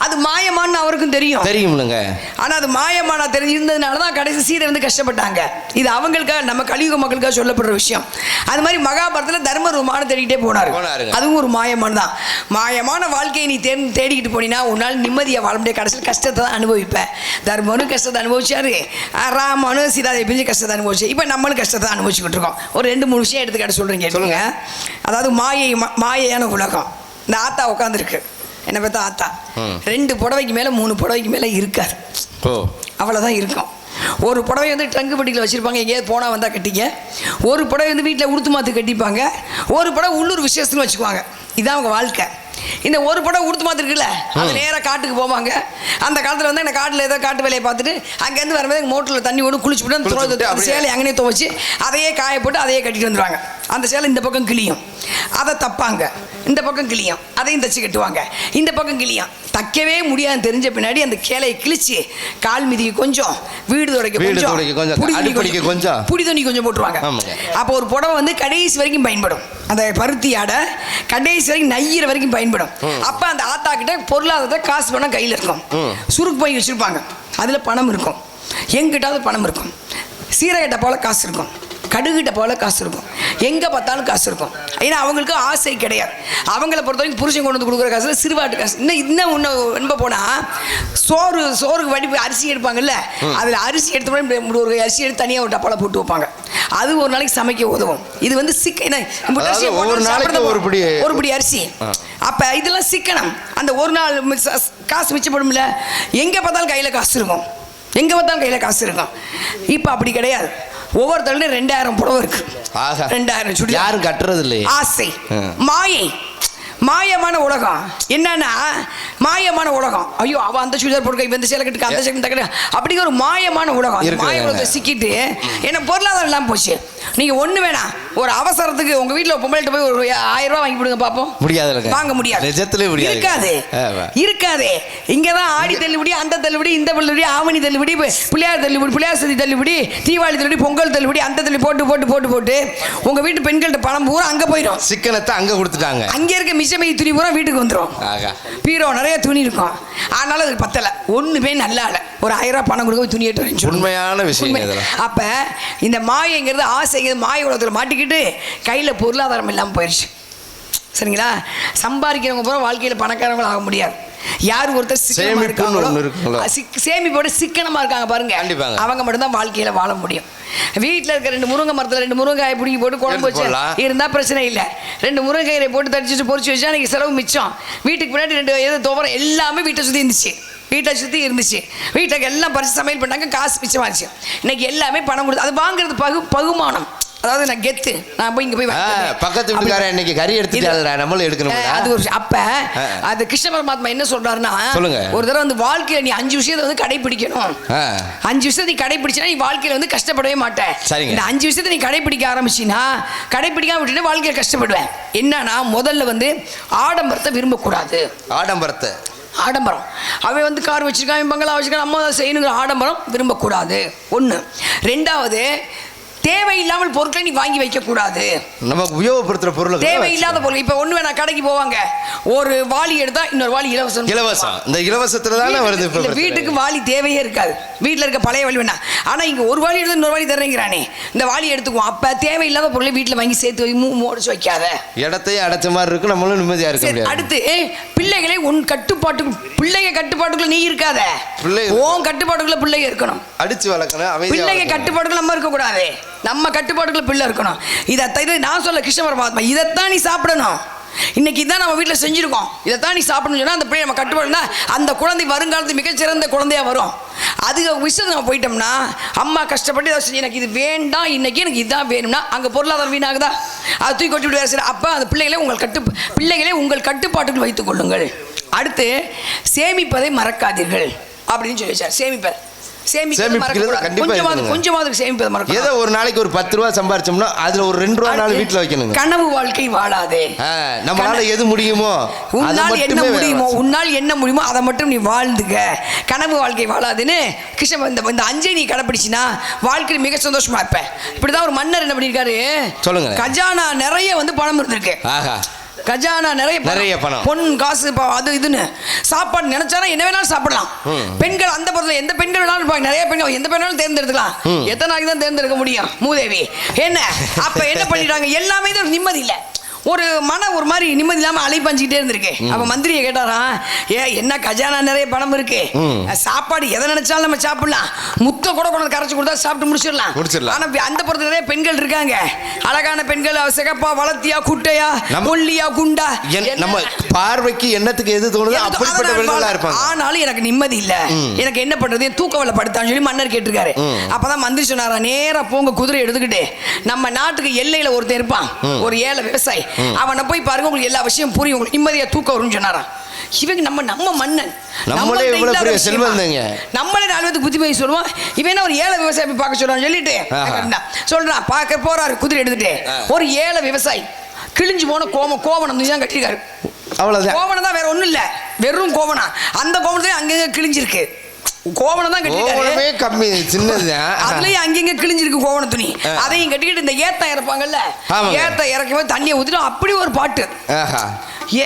அது மாயமான்னு அவருக்கும் தெரியும்ங்க ஆனா அது மாயமான தெரிஞ்சிருந்ததுனாலதான் கடைசி சீதை வந்து கஷ்டப்பட்டாங்க இது அவங்களுக்காக நம்ம கலியுக மக்களுக்காக சொல்லப்படுற விஷயம் அது மாதிரி மகாபாரதத்துல தர்மர் ஒரு மான தேடிக்கிட்டே போனாரு அதுவும் ஒரு மாயமான தான் மாயமான வாழ்க்கையை நீ தேடிக்கிட்டு போனீங்கன்னா உன்னால் நிம்மதியா வாழ முடியாது கடைசியில் கஷ்டத்தை தான் அனுபவிப்பேன் தர்மனும் கஷ்டத்தை அனுபவிச்சாரு ராமனும் சீதாதேவி பிரிஞ்சு கஷ்டத்தை அனுபவிச்சு இப்ப நம்மளும் கஷ்டத்தை அனுபவிச்சுக்கிட்டு இருக்கோம் ஒரு 2-3 விஷயம் எடுத்துக்காட்டு சொல்லுங்க அதாவது மாயையான உலகம் இந்த ஆத்தா உட்காந்துருக்கு என்ன பார்த்தா ஆத்தா 2 புடவைக்கு மேல 3 புடவைக்கு மேல இருக்காது அவ்வளவுதான் இருக்கும் ஒரு புடவை வந்து ட்ரங்கு பெட்டியில் வச்சிருப்பாங்க எங்கேயாவது போனா வந்தா கட்டிக்க ஒரு புடவை வந்து வீட்டில் உடுத்து மாத்து கட்டிப்பாங்க ஒரு புடவை உள்ளூர் விசேஷத்துன்னு வச்சுக்குவாங்க இதான் அவங்க வாழ்க்கை இந்த ஒரு புடவை உடுத்து மாத்து இருக்குல்ல அது நேராக காட்டுக்கு போவாங்க அந்த காலத்தில் வந்து என்ன காட்டில் ஏதோ காட்டு வேலையை பார்த்துட்டு அங்கேருந்து வரும்போது மோட்டரில் தண்ணி ஓடும் குளிச்சு விட்டு அந்த சேலை அங்கனே துவச்சி அதையே காய போட்டு அதையே கட்டிட்டு வந்துடுவாங்க அந்த சேலை இந்த பக்கம் கிளியும் அதை தப்பாங்க இந்த பக்கம் கிளியும் அதையும் தச்சு கட்டுவாங்க இந்த பக்கம் கிளியும் தைக்கவே முடியாது தெரிஞ்ச பின்னாடி அந்த கேலையை கிழிச்சு கால் மிதிக்கு கொஞ்சம் வீடு துடைக்க கொஞ்சம் புடி துணி கொஞ்சம் போட்டுருவாங்க அப்போ ஒரு புடவை வந்து கடைசி வரைக்கும் பயன்படும் அந்த பருத்தி ஆடை கடைசி வரைக்கும் நையிற வரைக்கும் பயன்படும் அப்ப அந்த ஆத்தா கிட்ட பொருளாதாரத்தை காசு பணம் கையில் இருக்கும் சுருக்கு போய் வச்சிருப்பாங்க அதுல பணம் இருக்கும் எங்கிட்டாவது பணம் இருக்கும் சீரகட்ட போல காசு இருக்கும் கடுகிட்ட போல காசு இருக்கும் எங்க பார்த்தாலும் காசு இருக்கும் ஏன்னா அவங்களுக்கு ஆசை கிடையாது அவங்கள பொறுத்த வரைக்கும் புருஷன் கொண்டு வந்து கொடுக்குற காசுல சிறுவாட்டு காசு இன்னும் ரொம்ப போனா சோறுக்கு வடி அரிசி எடுப்பாங்கல்ல அதுல அரிசி எடுத்து ஒரு அரிசி எடுத்து தனியாக ஒரு டப்பால போட்டு வைப்பாங்க அது ஒரு நாளைக்கு சமைக்க உதவும் இது வந்து ஒரு படி அரிசி அப்ப இதெல்லாம் சிக்கனம் அந்த ஒரு நாள் காசு மிச்சப்படும்ல எங்க பார்த்தாலும் கையில காசு இருக்கும் இப்ப அப்படி கிடையாது ஒவ்வொருத்தருடைய 2000 புடவை இருக்கு 2000 சுடி யாரும் கட்டுறது இல்லை ஆசை மாயை மாயமான உலகம் என்னன்னா மாயமான உலகம் ஐயோ அவ அந்த சுடிதார் போட்டு இந்த சேலை கட்டுக்க அந்த சேலை கட்டுக்க அப்படிங்கிற ஒரு மாயமான உலகம் மாய உலகத்தை சிக்கிட்டு என்ன பொருளாதாரம் இல்லாம போச்சு நீங்க ஒண்ணு வேணாம் ஒரு அவசரத்துக்கு உங்க வீட்டுல பொம்பளைட்ட போய் ஒரு 1000 ரூபாய் வாங்கி கொடுங்க பாப்போம் முடியாது வாங்க முடியாது இருக்காது இங்கதான் ஆடி தள்ளுபடி அந்த தள்ளுபடி இந்த தள்ளுபடி ஆவணி தள்ளுபடி பிள்ளையார் தள்ளுபடி பிள்ளையார் சதி தள்ளுபடி தீபாவளி தள்ளுபடி பொங்கல் தள்ளுபடி அந்த தள்ளி போட்டு உங்க வீட்டு பெண்கள்ட்ட பணம் பூரா அங்க போயிடும் சிக்கனத்தை அங்க கொடுத்துட்டாங்க அங்க இருக்க மிச்சமை துணி பூரா வீட்டுக்கு வந்துடும் பீரோ நிறைய துணி இருக்கும் ஆனாலும் அது பத்தல ஒண்ணுமே நல்லா இல்ல ஒரு 1000 ரூபாய் பணம் கொடுக்க துணி எடுத்து உண்மையான விஷயம் அப்ப இந்த மாயைங்கிறது ஆசைங்கிறது மாய உலகத்துல மாட்டிக்கிட்டு கையில பொருளாதாரம் இல்லாம போயிடுச்சு சரிங்களா? சம்பாதிக்கிறவங்க பூரா வாழ்க்கையில் பணக்காரங்களும் ஆக முடியாது. யார் ஒருத்தர் சிக்கனமா இருக்காங்களோ, சேமிப்போட சிக்கனமா இருக்காங்க பாருங்க, அவங்க மட்டும்தான் வாழ்க்கையில வாழ முடியும். வீட்டில் இருக்க 2 முருங்கை மரத்தில் 2 முருங்காயை பிடிக்கி போட்டு குழம்பு வச்சு இருந்தா பிரச்சனை இல்லை. 2 முருங்கையை போட்டு தடிச்சுட்டு பொறிச்சு வச்சா அன்னைக்கு செலவு மிச்சம். வீட்டுக்கு முன்னாடி 2 துவரம் எல்லாமே வீட்டை சுற்றி இருந்துச்சு. வீட்டுக்கு எல்லாம் பறிச்சு சமையல் பண்ணாங்க, காசு மிச்சமாச்சு. இன்னைக்கு எல்லாமே பணம் கொடுத்து அது வாங்குறது பகுமானம். அதாவது நான் கெத்து, நான் போய் இங்க போய் பக்கத்து வீட்டுக்காரன் இன்னைக்கு கறி எடுத்துட்டாங்க, நம்மளும் எடுக்கணும். அது ஒரு அப்ப அது கிருஷ்ண பரமாத்மா என்ன சொல்றாருன்னா, ஒரு தடவை வந்து வாழ்க்கையில நீ 5 விஷயத்தை வந்து கடைபிடிக்கணும். 5 விஷயத்தை நீ கடைபிடிச்சினா நீ வாழ்க்கையில வந்து கஷ்டப்படவே மாட்டேன். இந்த 5 விஷயத்தை நீ கடைபிடிக்க ஆரம்பிச்சினா, கடைபிடிக்காம விட்டுட்டு வாழ்க்கையில கஷ்டப்படுவேன். என்னன்னா, முதல்ல வந்து ஆடம்பரத்தை விரும்பக்கூடாது. ஆடம்பரம் அவன் வந்து கார் வச்சிருக்கான், பங்களா வச்சிருக்கான், நம்ம அதை செய்யணுங்கிற ஆடம்பரம் விரும்பக்கூடாது. 1. 2வது, தேவையில்லாமல் பொருட்களை நீ வாங்கி வைக்க கூடாது. நமக்கு உபயோகப்படுத்துற பொருள் தேவையில்லாத பொருள். இப்ப ஒண்ணு வேணா கடைக்கு போவாங்க, ஒரு வாளி எடுத்தா இன்னொரு வாளி இலவசம். இந்த இலவசத்துல தானே வருது. வீட்டுக்கு வாளி தேவையே இருக்காது, வீட்டுல இருக்க பழைய வாளி வேணா. ஆனா இங்க ஒரு வாளி எடுத்து இன்னொரு வாளி தர்றேங்கிறானே, இந்த வாளி எடுத்துக்குவோம். அப்ப தேவையில்லாத பொருளை வீட்டுல வாங்கி சேர்த்து மூடிச்சு வைக்காத. இடத்தையும் அடைச்ச மாதிரி இருக்கு, நம்மளும் நிம்மதியா இருக்கு. அடுத்து, பிள்ளைகளை உன் கட்டுப்பாட்டுக்குள்ள நீ இருக்காத, உன் கட்டுப்பாட்டுக்குள்ள பிள்ளைங்க இருக்கணும். அடிச்சு வளர்க்கணும். பிள்ளைங்க கட்டுப்பாட்டுக்குள்ள நம்ம இருக்க கூடாது, நம்ம கட்டுப்பாட்டுக்குள்ள பிள்ளை இருக்கணும். இதை நான் சொல்ல கிருஷ்ண பரமாத்மா, இதைத்தான் நீ சாப்பிடணும். இன்னைக்கு இதான் நம்ம வீட்டில் செஞ்சிருக்கோம், இதைத்தான் நீ சாப்பிடணும்னு சொன்னா அந்த பிள்ளை நம்ம கட்டுப்பாடுனா அந்த குழந்தை வருங்காலத்து மிகச்சிறந்த குழந்தையா வரும். அது விஷயத்தை நம்ம போயிட்டோம்னா, அம்மா கஷ்டப்பட்டு ஏதாவது செஞ்சு எனக்கு இது வேண்டாம், இன்னைக்கு எனக்கு இதுதான் வேணும்னா அங்கே பொருளாதாரம் வீணாகுதா, அது தூக்கி கொட்டி விட்டு வேறு சரி. அப்போ அந்த பிள்ளைகளை உங்கள் கட்டுப்பாட்டுக்குள் வைத்துக் கொள்ளுங்கள். அடுத்து, சேமிப்பதை மறக்காதீர்கள் அப்படின்னு சொல்லி வச்சார். ஏதோ ஒரு நாளைக்கு ஒரு 10 ரூபாய் சம்பாரிச்சோம்னா அதுல ஒரு 2 ரூபாய் நாள் வீட்டுல வைக்கணும். கனவு வாழ்க்கை வாழாதே. நம்மளால எது முடியுமோ, உன்னால் என்ன முடியுமோ அதை மட்டும் நீ வாழ்ந்துக்க. கனவு வாழ்க்கை வாழாதுன்னு கிருஷ்ண இந்த 5 நீ கடைப்பிடிச்சினா வாழ்க்கையில் மிக சந்தோஷமா இருப்ப. இப்படிதான் ஒரு மன்னர் என்ன பண்ணிருக்காரு சொல்லுங்க. கஜானா நிறைய வந்து பணம் இருந்திருக்கு. கஜானா நிறைய பணம், பொன் காசு, அது இதுன்னு சாப்பாடு நினைச்சானா என்ன வேணாலும் சாப்பிடலாம். பெண்கள் அந்த பொருள் எந்த பெண்கள் வேணாலும் இருப்பாங்க, நிறைய பெண்கள் எந்த பெண்ணாலும் தேர்ந்தெடுக்கலாம். எத்தனை நாளைக்கு தான் தேர்ந்தெடுக்க முடியும் மூதேவி என்ன? அப்ப என்ன பண்ணிட்டாங்க, எல்லாமே தான் நிம்மதி இல்லை. ஒரு மாதிரி நிம்மதி இல்லாம அலைப்பாஞ்சிக்கிட்டே இருந்திருக்கு. அப்ப மந்திரியை கேட்டாராம், என்ன கஜானா நிறைய பணம் இருக்கு, சாப்பாடு எதை நினைச்சாலும் நம்ம சாப்பிடலாம், முத்த கூட கொண்டு கரைச்சு கொடுத்தா சாப்பிட்டு முடிச்சிடலாம். ஆனா அந்த புறத்துல நிறைய பெண்கள் இருக்காங்க, அழகான பெண்கள், சிகப்பா, வளர்த்தியா, குட்டையா, ஒல்லியா, குண்டா, நம்ம பார்வைக்கு எண்ணத்துக்கு எது தோணுதோ அப்படிப்பட்ட பெண்களா இருப்பாங்க. ஆனாலும் எனக்கு நிம்மதி இல்ல, எனக்கு என்ன பண்றது, தூக்கவலை படுத்தான்னு சொல்லி மன்னர் கேட்டிருக்காரு. அப்பதான் மந்திரி சொன்னாரா, நேரா போங்க குதிரை எடுத்துக்கிட்டு, நம்ம நாட்டுக்கு எல்லையில ஒருத்தர் இருப்பான், ஒரு ஏழை விவசாயி, அவனை போய் பாருங்க, உங்களுக்கு எல்லா விஷயம் புரியும், உங்களுக்கு நிம்மதியா தூக்கம் வரும்னு சொன்னாராம். இவங்க நம்ம மன்னன், நம்மளே 4 பேருக்கு புத்தி போய் சொல்லுவோம், இவன் ஒரு ஏழை விவசாயி பார்க்க சொல்றான்னு சொல்லிட்டு சொல்றான். பார்க்க போறாரு குதிரை எடுத்துட்டு. ஒரு ஏழை விவசாயி கிழிஞ்சு போன கோவணம் தான் கட்டிருக்காரு. அவ்வளவுதான், கோவணம் தான், வேற ஒண்ணும் இல்ல, வெறும் கோவணம். அந்த கோவணத்தை அங்கங்க கிழிஞ்சிருக்கு. கோவணம் தான் கட்டிருக்காரு, கம்மி சின்னது, அதுலயும் அங்கங்க கிழிஞ்சிருக்கு கோவண துணி. அதையும் கட்டிக்கிட்டு இந்த ஏத்தம் இறப்பாங்கல்ல, ஏத்தம் இறக்கும் போது தண்ணியை ஊத்திட்டு அப்படி ஒரு பாட்டு,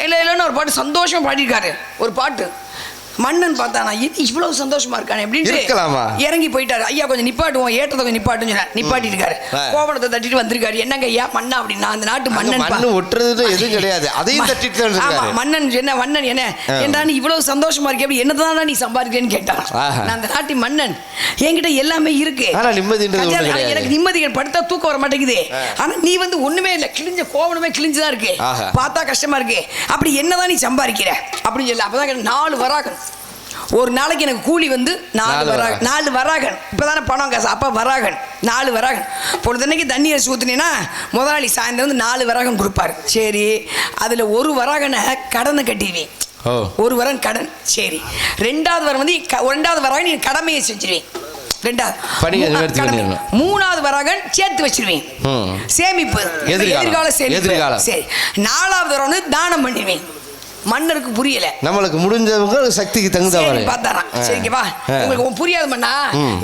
ஏழைன்னு ஒரு பாட்டு சந்தோஷமா பாடியிருக்காரு. ஒரு பாட்டு மன்னன் பார்த்தானா, இவ்வளவு சந்தோஷமா இருக்கானே அப்படின்னு இறங்கி போயிட்டாரு. ஐயா கொஞ்சம் நிப்பாட்டுவோம், ஏற்றத்தை கொஞ்சம் நிப்பாட்டுன்னு சொன்னார். நிப்பாட்டிட்டு இருக்காரு, கோவணத்தை தட்டிட்டு வந்திருக்காரு. என்னங்க ஐயா மன்னா அப்படின்னா, அந்த நாட்டு மன்னன் ஒட்டுறது எதுவும் கிடையாது, அதையும் தட்டிட்டு மன்னன் என்ன மன்னன் என்ன இவ்வளவு சந்தோஷமா இருக்கே, அப்படி என்னதான் நீ சம்பாதிக்கிறேன்னு கேட்டான். நான் அந்த நாட்டு மன்னன், என்கிட்ட எல்லாமே இருக்கு, எனக்கு நிம்மதி, படுத்தா தூக்கம் வர மாட்டேங்குது. ஆனா நீ வந்து ஒண்ணுமே இல்லை, கிழிஞ்ச கோவணமே கிழிஞ்சுதான் இருக்கு, பார்த்தா கஷ்டமா இருக்கு, அப்படி என்னதான் நீ சம்பாதிக்கிற அப்படின்னு சொல்லி. அப்பதான் 4 வராகன், ஒரு நாளைக்கு எனக்கு கூலி வந்து 4 வராகன். இப்பதானே பணம் காசு, அப்ப வராகன் 4 வராகன். பொழுதன்னைக்கு தண்ணி அரிசி ஊத்துனீங்கன்னா முதலாளி சாயந்தரம் வந்து 4 வராகன் கொடுப்பாரு. சரி, அதுல ஒரு வராகனை கடனை கட்டிடுவேன், ஒரு வரன் கடன். சரி, 2வது வரம் வந்து 2வது வராகன் நீ கடமையை செஞ்சிருவேன், 2வது 3வது வராகன் சேர்த்து வச்சிருவேன், சேமிப்பு, எதிர்கால சேமிப்பு. சரி, 4வது வரம் வந்து தானம் பண்ணிடுவேன். மன்னருக்கு புரியல, நம்மளுக்கு முடிஞ்சவங்க சக்திக்கு தகுந்தவரை பார்த்தாராம். சரிங்கப்பா, உங்களுக்கு புரியாது மன்னா,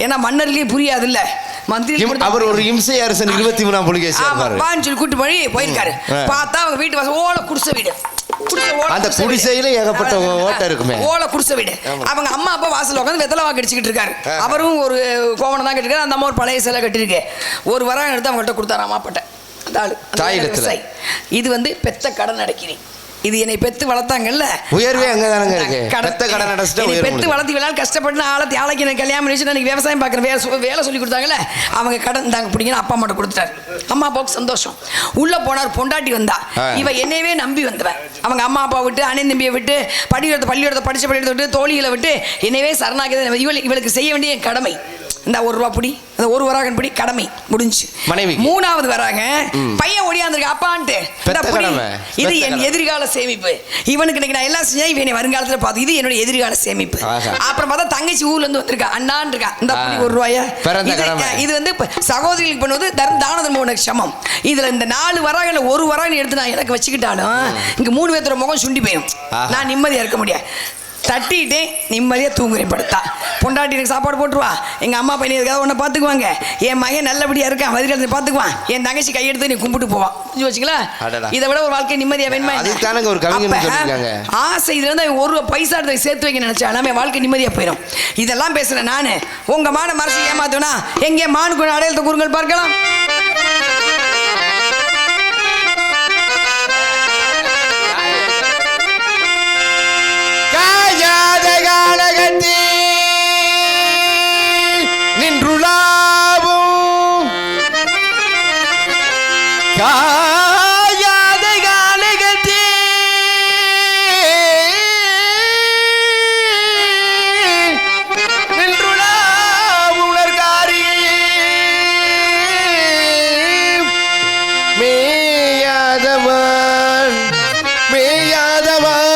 ஏன்னா மன்னர்லயே புரியாது இல்ல. மந்திரி அவர் ஒரு இம்சை அரசன் 23ஆம் புலிகேசி சொல்லி கூட்டு போயிருக்காரு. பார்த்தா அவங்க வீட்டு வாசல் ஓலை குடிசை வீடு, அந்த குடிசையில ஏகப்பட்ட ஓட்டை இருக்குமே, ஓலை குடிசை வீடு. அவங்க அம்மா அப்பா வாசல் உட்காந்து வெத்தலை வாக்கு அடிச்சுக்கிட்டு இருக்காரு. அவரும் ஒரு கோவணம் தான் கட்டிருக்காரு, அந்த அம்மா ஒரு பழைய சிலை கட்டிருக்கு. ஒரு வரம் எடுத்து அவங்கள்ட்ட கொடுத்தாரு அம்மா அப்பாட்ட. தாயிடத்துல. இது வந்து பெத்த கடன் அடைக்கிறேன். இது என்னை பெத்து வளர்த்தாங்கல்ல, உயர்வே அங்கதானங்க இருக்கு. பெத்த கடன் அடைச்சிட்டா உயர்வு. பெத்து வளர்த்தி விளையாட கஷ்டப்பட்டு ஆளைக்கு எனக்கு கல்யாணம் பண்ணி வச்சு எனக்கு விவசாயம் பார்க்குறேன் வேலை சொல்லி கொடுத்தாங்கல்ல, அவங்க கடன் தாங்க பிடிங்கன்னு அப்பா அம்மாட்ட கொடுத்துட்டாரு. அம்மா அப்பாவுக்கு சந்தோஷம். உள்ள போனார், பொண்டாட்டி வந்தா. இவ என்னையவே நம்பி வந்தவன். அவங்க அம்மா அப்பா விட்டு அண்ணன் தம்பியை விட்டு பள்ளியோட படிச்ச பள்ளியோட விட்டு தோழிகளை விட்டு என்னையவே சரணாகி இவளுக்கு செய்ய வேண்டிய கடமை. இந்த ₹1 பிடி, அந்த ஒரு வராகன் பிடி, கடமை முடிஞ்சு. மனைவி 3வது வராங்க, பையன் ஓடியாந்துருக்கு அப்பான்ட்டு. இது என் எதிர்கால சேமிப்பு. இவனுக்கு இன்னைக்கு நான் எல்லாம் செஞ்சேன், இவன் வருங்காலத்துல பார்த்து இது என்னோட எதிர்கால சேமிப்பு. அப்புறம் பார்த்தா தங்கச்சி ஊர்ல இருந்து வந்திருக்கா, அண்ணான் இருக்கா, இந்த ₹1. இது வந்து சகோதரிகளுக்கு பண்ணுவது தான தர்மம் உனக்கு சமம். இதுல இந்த 4 வராகல ஒரு வராகன் எடுத்து நான் எனக்கு வச்சுக்கிட்டாலும் இங்க 3 பேர்த்தோட முகம் சுண்டி போயிடும். நான் நிம்மதியா இருக்க முடியாது. தட்டிட்டு நிம்மதியாக தூங்குறேன் படுத்தா. பொண்டாட்டி எனக்கு சாப்பாடு போட்டுருவா, எங்கள் அம்மா பையன் எதுக்காக ஒன்றை பார்த்துக்குவாங்க, என் மகன் நல்லபடியாக இருக்கான் வதிகாலத்தில் பார்த்துக்குவான், என் தங்கச்சி கையெடுத்து நீ கும்பிட்டு போவான். புரிஞ்சு வச்சுங்களா? இதை விட ஒரு வாழ்க்கை நிம்மதியாக வேணுமா? ஆசை இதுல இருந்து ஒரு பைசா எடுத்து சேர்த்து வைக்க நினைச்சா நம்ம வாழ்க்கை நிம்மதியாக போயிடும். இதெல்லாம் பேசுகிறேன் நான். உங்கள் மான மனசு ஏமாத்துனா எங்கே மானுக்கு அடையாளத்தை கூறுங்கள் பார்க்கலாம். நின்றுளாவும் காயாத காலகத்தே நின்றுளாவுணர்காரியே மேயாதவன் மேயாதவன்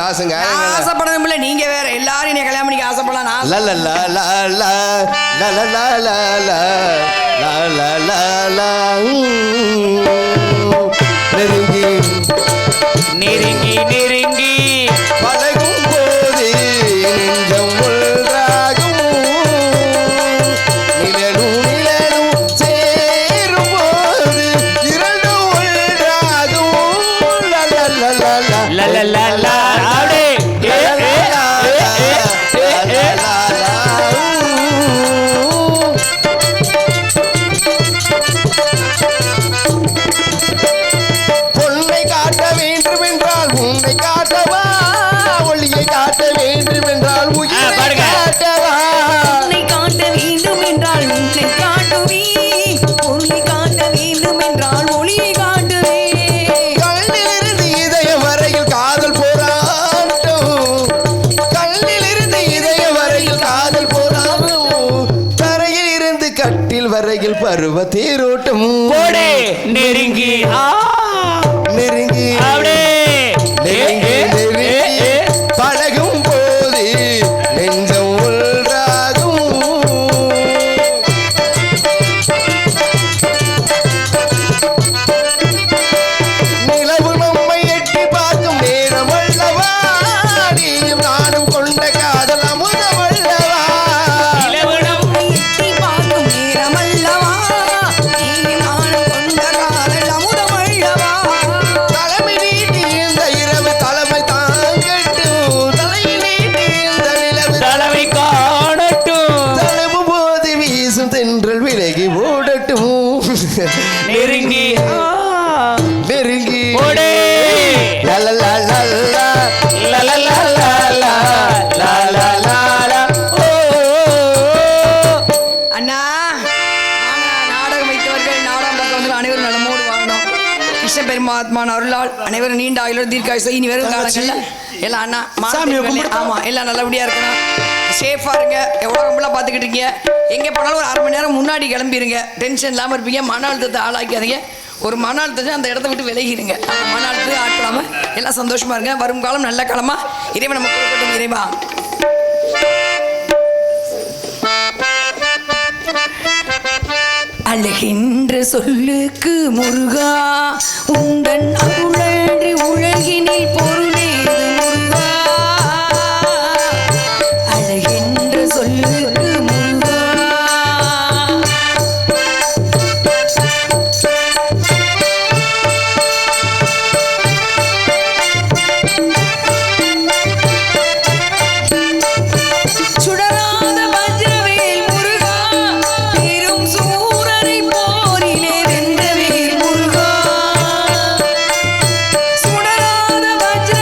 ஆசைப்படணும். நீங்க வேற எல்லாரும் என்ன கல்யாணம் பண்ணிக்க ஆசைப்படலாம். நெருங்கி நெருங்கி பழகும் போது நெஞ்சம் ஒன்றாகும், நிழலும் நிழலும் சேரும் போது இரண்டும் ஒன்றாகும். காதல் பருவ தேரோட்டம் போடே நெருங்கி நெருங்கி அப்படியே நெருங்கி நெருங்கி பழகும் போது நெஞ்சம் ஒன்றாகும் நிலவு நம்மை எட்டி பார்க்கும் நேரம் அல்லவா நீயும் நானும் கொண்ட காதல் அமுதம் அல்லவா எட்டி பார்க்கும் நேரமல்லவா நீ நானும் கொண்ட காதல் அமுதமல்லவா தலைமை நீட்டி இந்த இரவு தலைமை தாங்கட்டும் தலையை நீட்டி இந்த நிலவு தலைமை காணட்டும் தழுவும் போது வீசும் தென்றல் விலகி ஓடட்டும் நெருங்கி நெருங்கி போடே லலலா லலலா லலலலலலா, லலலலலா. ஓ, அண்ணா நாடகம் வைத்தவர்கள் நாடகம் பார்க்க வந்து அனைவரும் நலமோடு வாழணும் கிருஷ்ண பெருமாத்மான் அருளால் அனைவரும் நீண்ட ஆயுளோடு தீர்க்காயுசை இனி வரும் காலங்கள்ல எல்லாம் அண்ணா சாமியை கும்பிட்டு. ஆமா எல்லாம் நல்லபடியா இருக்கணும் சேஃபா இருங்க எவ்வளோ கும்பலாக பார்த்துக்கிட்டு இருக்கீங்க எங்கே போனாலும் ஒரு 1/2 மணி நேரம் முன்னாடி கிளம்பிடுங்க டென்ஷன் இல்லாமல் இருப்பீங்க மன அழுத்தத்தை ஆளாக்காதீங்க ஒரு மன அழுத்தத்தை அந்த இடத்த விட்டு விலகிடுங்க மன அழுத்தத்தை ஆட்படாமல் எல்லாம் சந்தோஷமா இருங்க வரும் காலம் நல்ல காலமா இறைவன் நம்ம கொடுக்கட்டும் இறைவா அழகின்ற சொல்லுக்கு முருகா உந்தன் அருளன்றி உலகினில் பொருளேது முருகா அழகின்ற சொல்லுக்கு முருகா சுடராத வஜ்ரவேல் முருகா பெரும் சூரரை போரிலே வென்றவேல் முருகா சுடராத வஜ்ர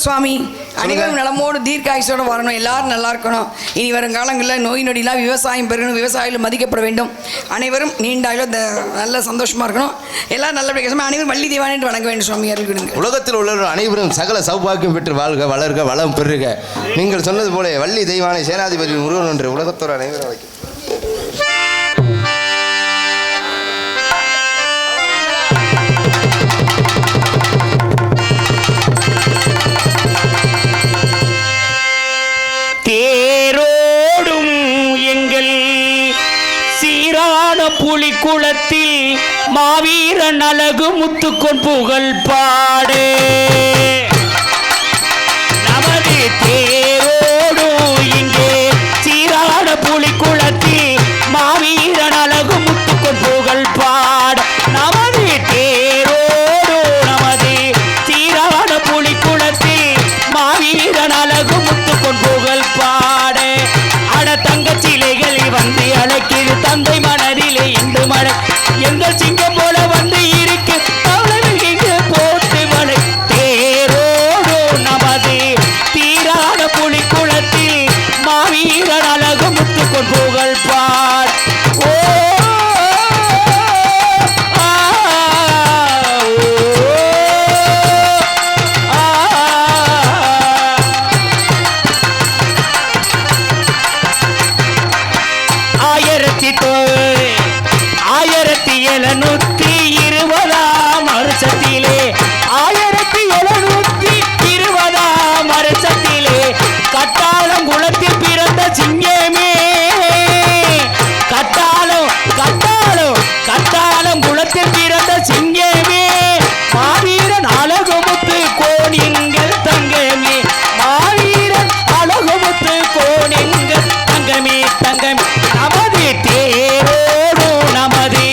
சுவாமி அனைவரும் நலமோடு தீர்க்காயுசோடு வரணும், எல்லாரும் நல்லா இருக்கணும். இனி வரும் காலங்களில் நோய் நொடிலாம் விவசாயம் பெறணும், விவசாயிகள் மதிக்கப்பட வேண்டும். அனைவரும் நீண்ட ஆயுள் நல்ல சந்தோஷமா இருக்கணும். எல்லாரும் நல்லபடியாக அனைவரும் வள்ளி தெய்வானை வணங்க வேண்டும் சுவாமி. அருள்கிடுங்க. உலகத்தில் உள்ளவர்கள் அனைவரும் சகல சௌபாக்கியம் பெற்று வாழ்க, வளர்க, வளம் பெறுக. நீங்கள் சொன்னது போல வள்ளி தெய்வானை சேனாதிபதி முருகன் என்று உலகத்தோர் அனைவரும் அழைக்கும். தேரோடும் எங்கள் சீரான புலிக்குளத்தில் மாவீரன் அழகு முத்துக்கொன் புகழ் பாடு. நமது தேரோடும் இங்கே சீரான புலிக்குளத்தில் மாவீரன் அழகு முத்துக்கொன் புகழ் பாடு. நமது தேரோடும் நமது சீரான புலிக்குளத்தில் மாவீரன் அழகு முத்துக்கொன் புகழ் பாடு. அட தங்க சிலைகள் வந்து அழைக்கிது தந்தை மனதிலே இன்று மழை எங்கள் சிங்கம் போல வந்து இருக்கு இங்கு போட்டு மழை. தேரோடு நமது தீரான புலிக்குளத்தில் மாவீரன் அழகு முத்துக்கொன் புகழ் பாடு. ஓ வருஷத்திலே 1720 வருஷத்திலே கட்டாளம் குளத்தில் பிறந்த சிங்கமே, கட்டாளம் குளத்தில் பிறந்த சிங்கமே, மாவீரன் அழகுமுத்து கோன் எங்கள் தங்கமே, மாவீரன் அழகுமுத்து கோன் எங்கள் தங்கமே, தங்கமே. நமது தேரோடு நமது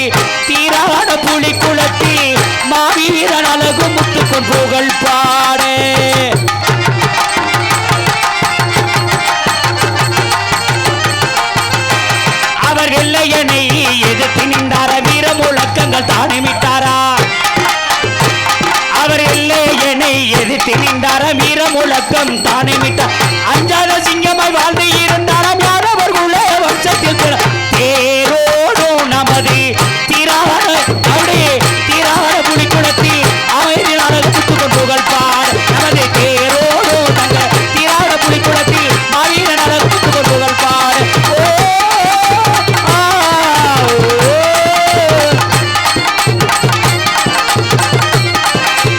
தீரான புலிக்குளத்தில் மாவீரன் அழகு முத்துக்கொன் புகழ் பாடு. அவர்கள் என்னை எதிர்த்து நின்றார வீர முழக்கங்கள் தானமிட்டாரா, அவர்கள் என்னை எதிர்த்து நின்றார வீர முழக்கம் தானமிட்டார். அஞ்சாத சிங்கமாய் வாழ்ந்து இருந்தாராம் யாதவர்கள வம்சத்தில். தேரோடு நமது தீரான புலிக்குளத்தில் அமைதியின் அழகு முத்துக்கொன் புகழ் பாடு. நமது தேரோடு தங்க தீரான புலிக்குளத்தில் மாவீரன் அழகு முத்துக்கொன் புகழ் பாடு.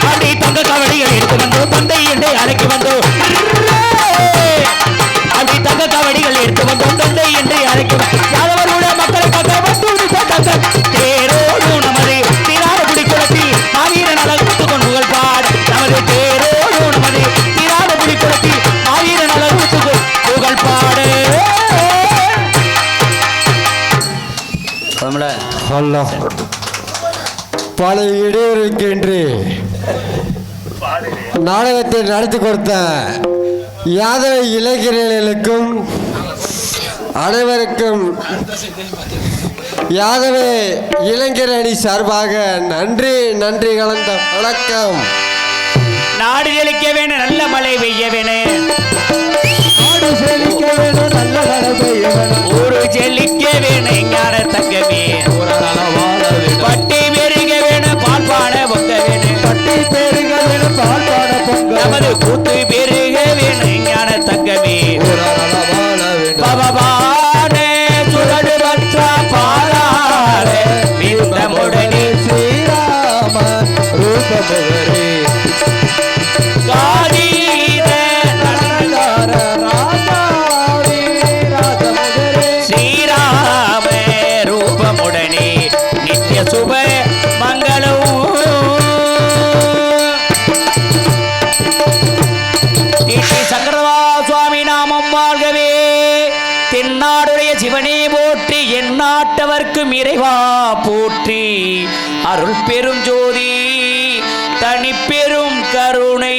அப்படி தங்க கவடிகள் எடுத்து வந்தோம் தந்தை என்னை அழைக்க வந்தோம், அப்படி தங்க கவடிகள் எடுத்து வந்தோம் தந்தை என்னை அழைக்க யாதவர்கள மக்களை பார்க்க வந்து தேரோடு நமது தீரான புலிக்குளத்தில் மாவீரன் அழகு முத்துக்கொன் புகழ் பாடு. நமது தேரோடு நமது தீரான புலிக்குளத்தில் மாவீரன் அழகு முத்துக்கொன் புகழ் பாடு. பல இடையூறுக்கென்று நாடகத்தை நடத்தி கொடுத்த யாதவ இளைஞர்களுக்கும் அனைவருக்கும் யாதவ இளைஞர் அணி சார்பாக நன்றி கலந்த வணக்கம். நாடு செழிக்க வேணும், நல்ல மழை பெய்ய வேணும், நாடு செழிக்க வேணும், நல்ல மழை பெய்ய வேணும், ஊரு செழிக்க வேணும், ஞான தங்கமே, பட்டி பெருக வேணும், பால் பாட பொங்க வேணும், பட்டி பெருக வேணும், பால் பாட பொங்க, நமது கூத்து பெருக வேணும், ஞான தங்கமே, பவபானே சுழடு பற்ற பாராளே விந்தமுடனே ஸ்ரீராம ரூபமுகரே காதீர நலங்கார ராஜாவி ராஜமுகரே ஸ்ரீராம ரூபமுடனே நித்ய சுப மங்களம். சங்கரவா சுவாமி நாமம் வாழ்கவே. தென்னாடுடைய சிவனே போற்றி, எந்நாட்டவர்க்கும் இறைவா போற்றி. அருள் பெரும் ஜோதி தனி பெரும் கருணை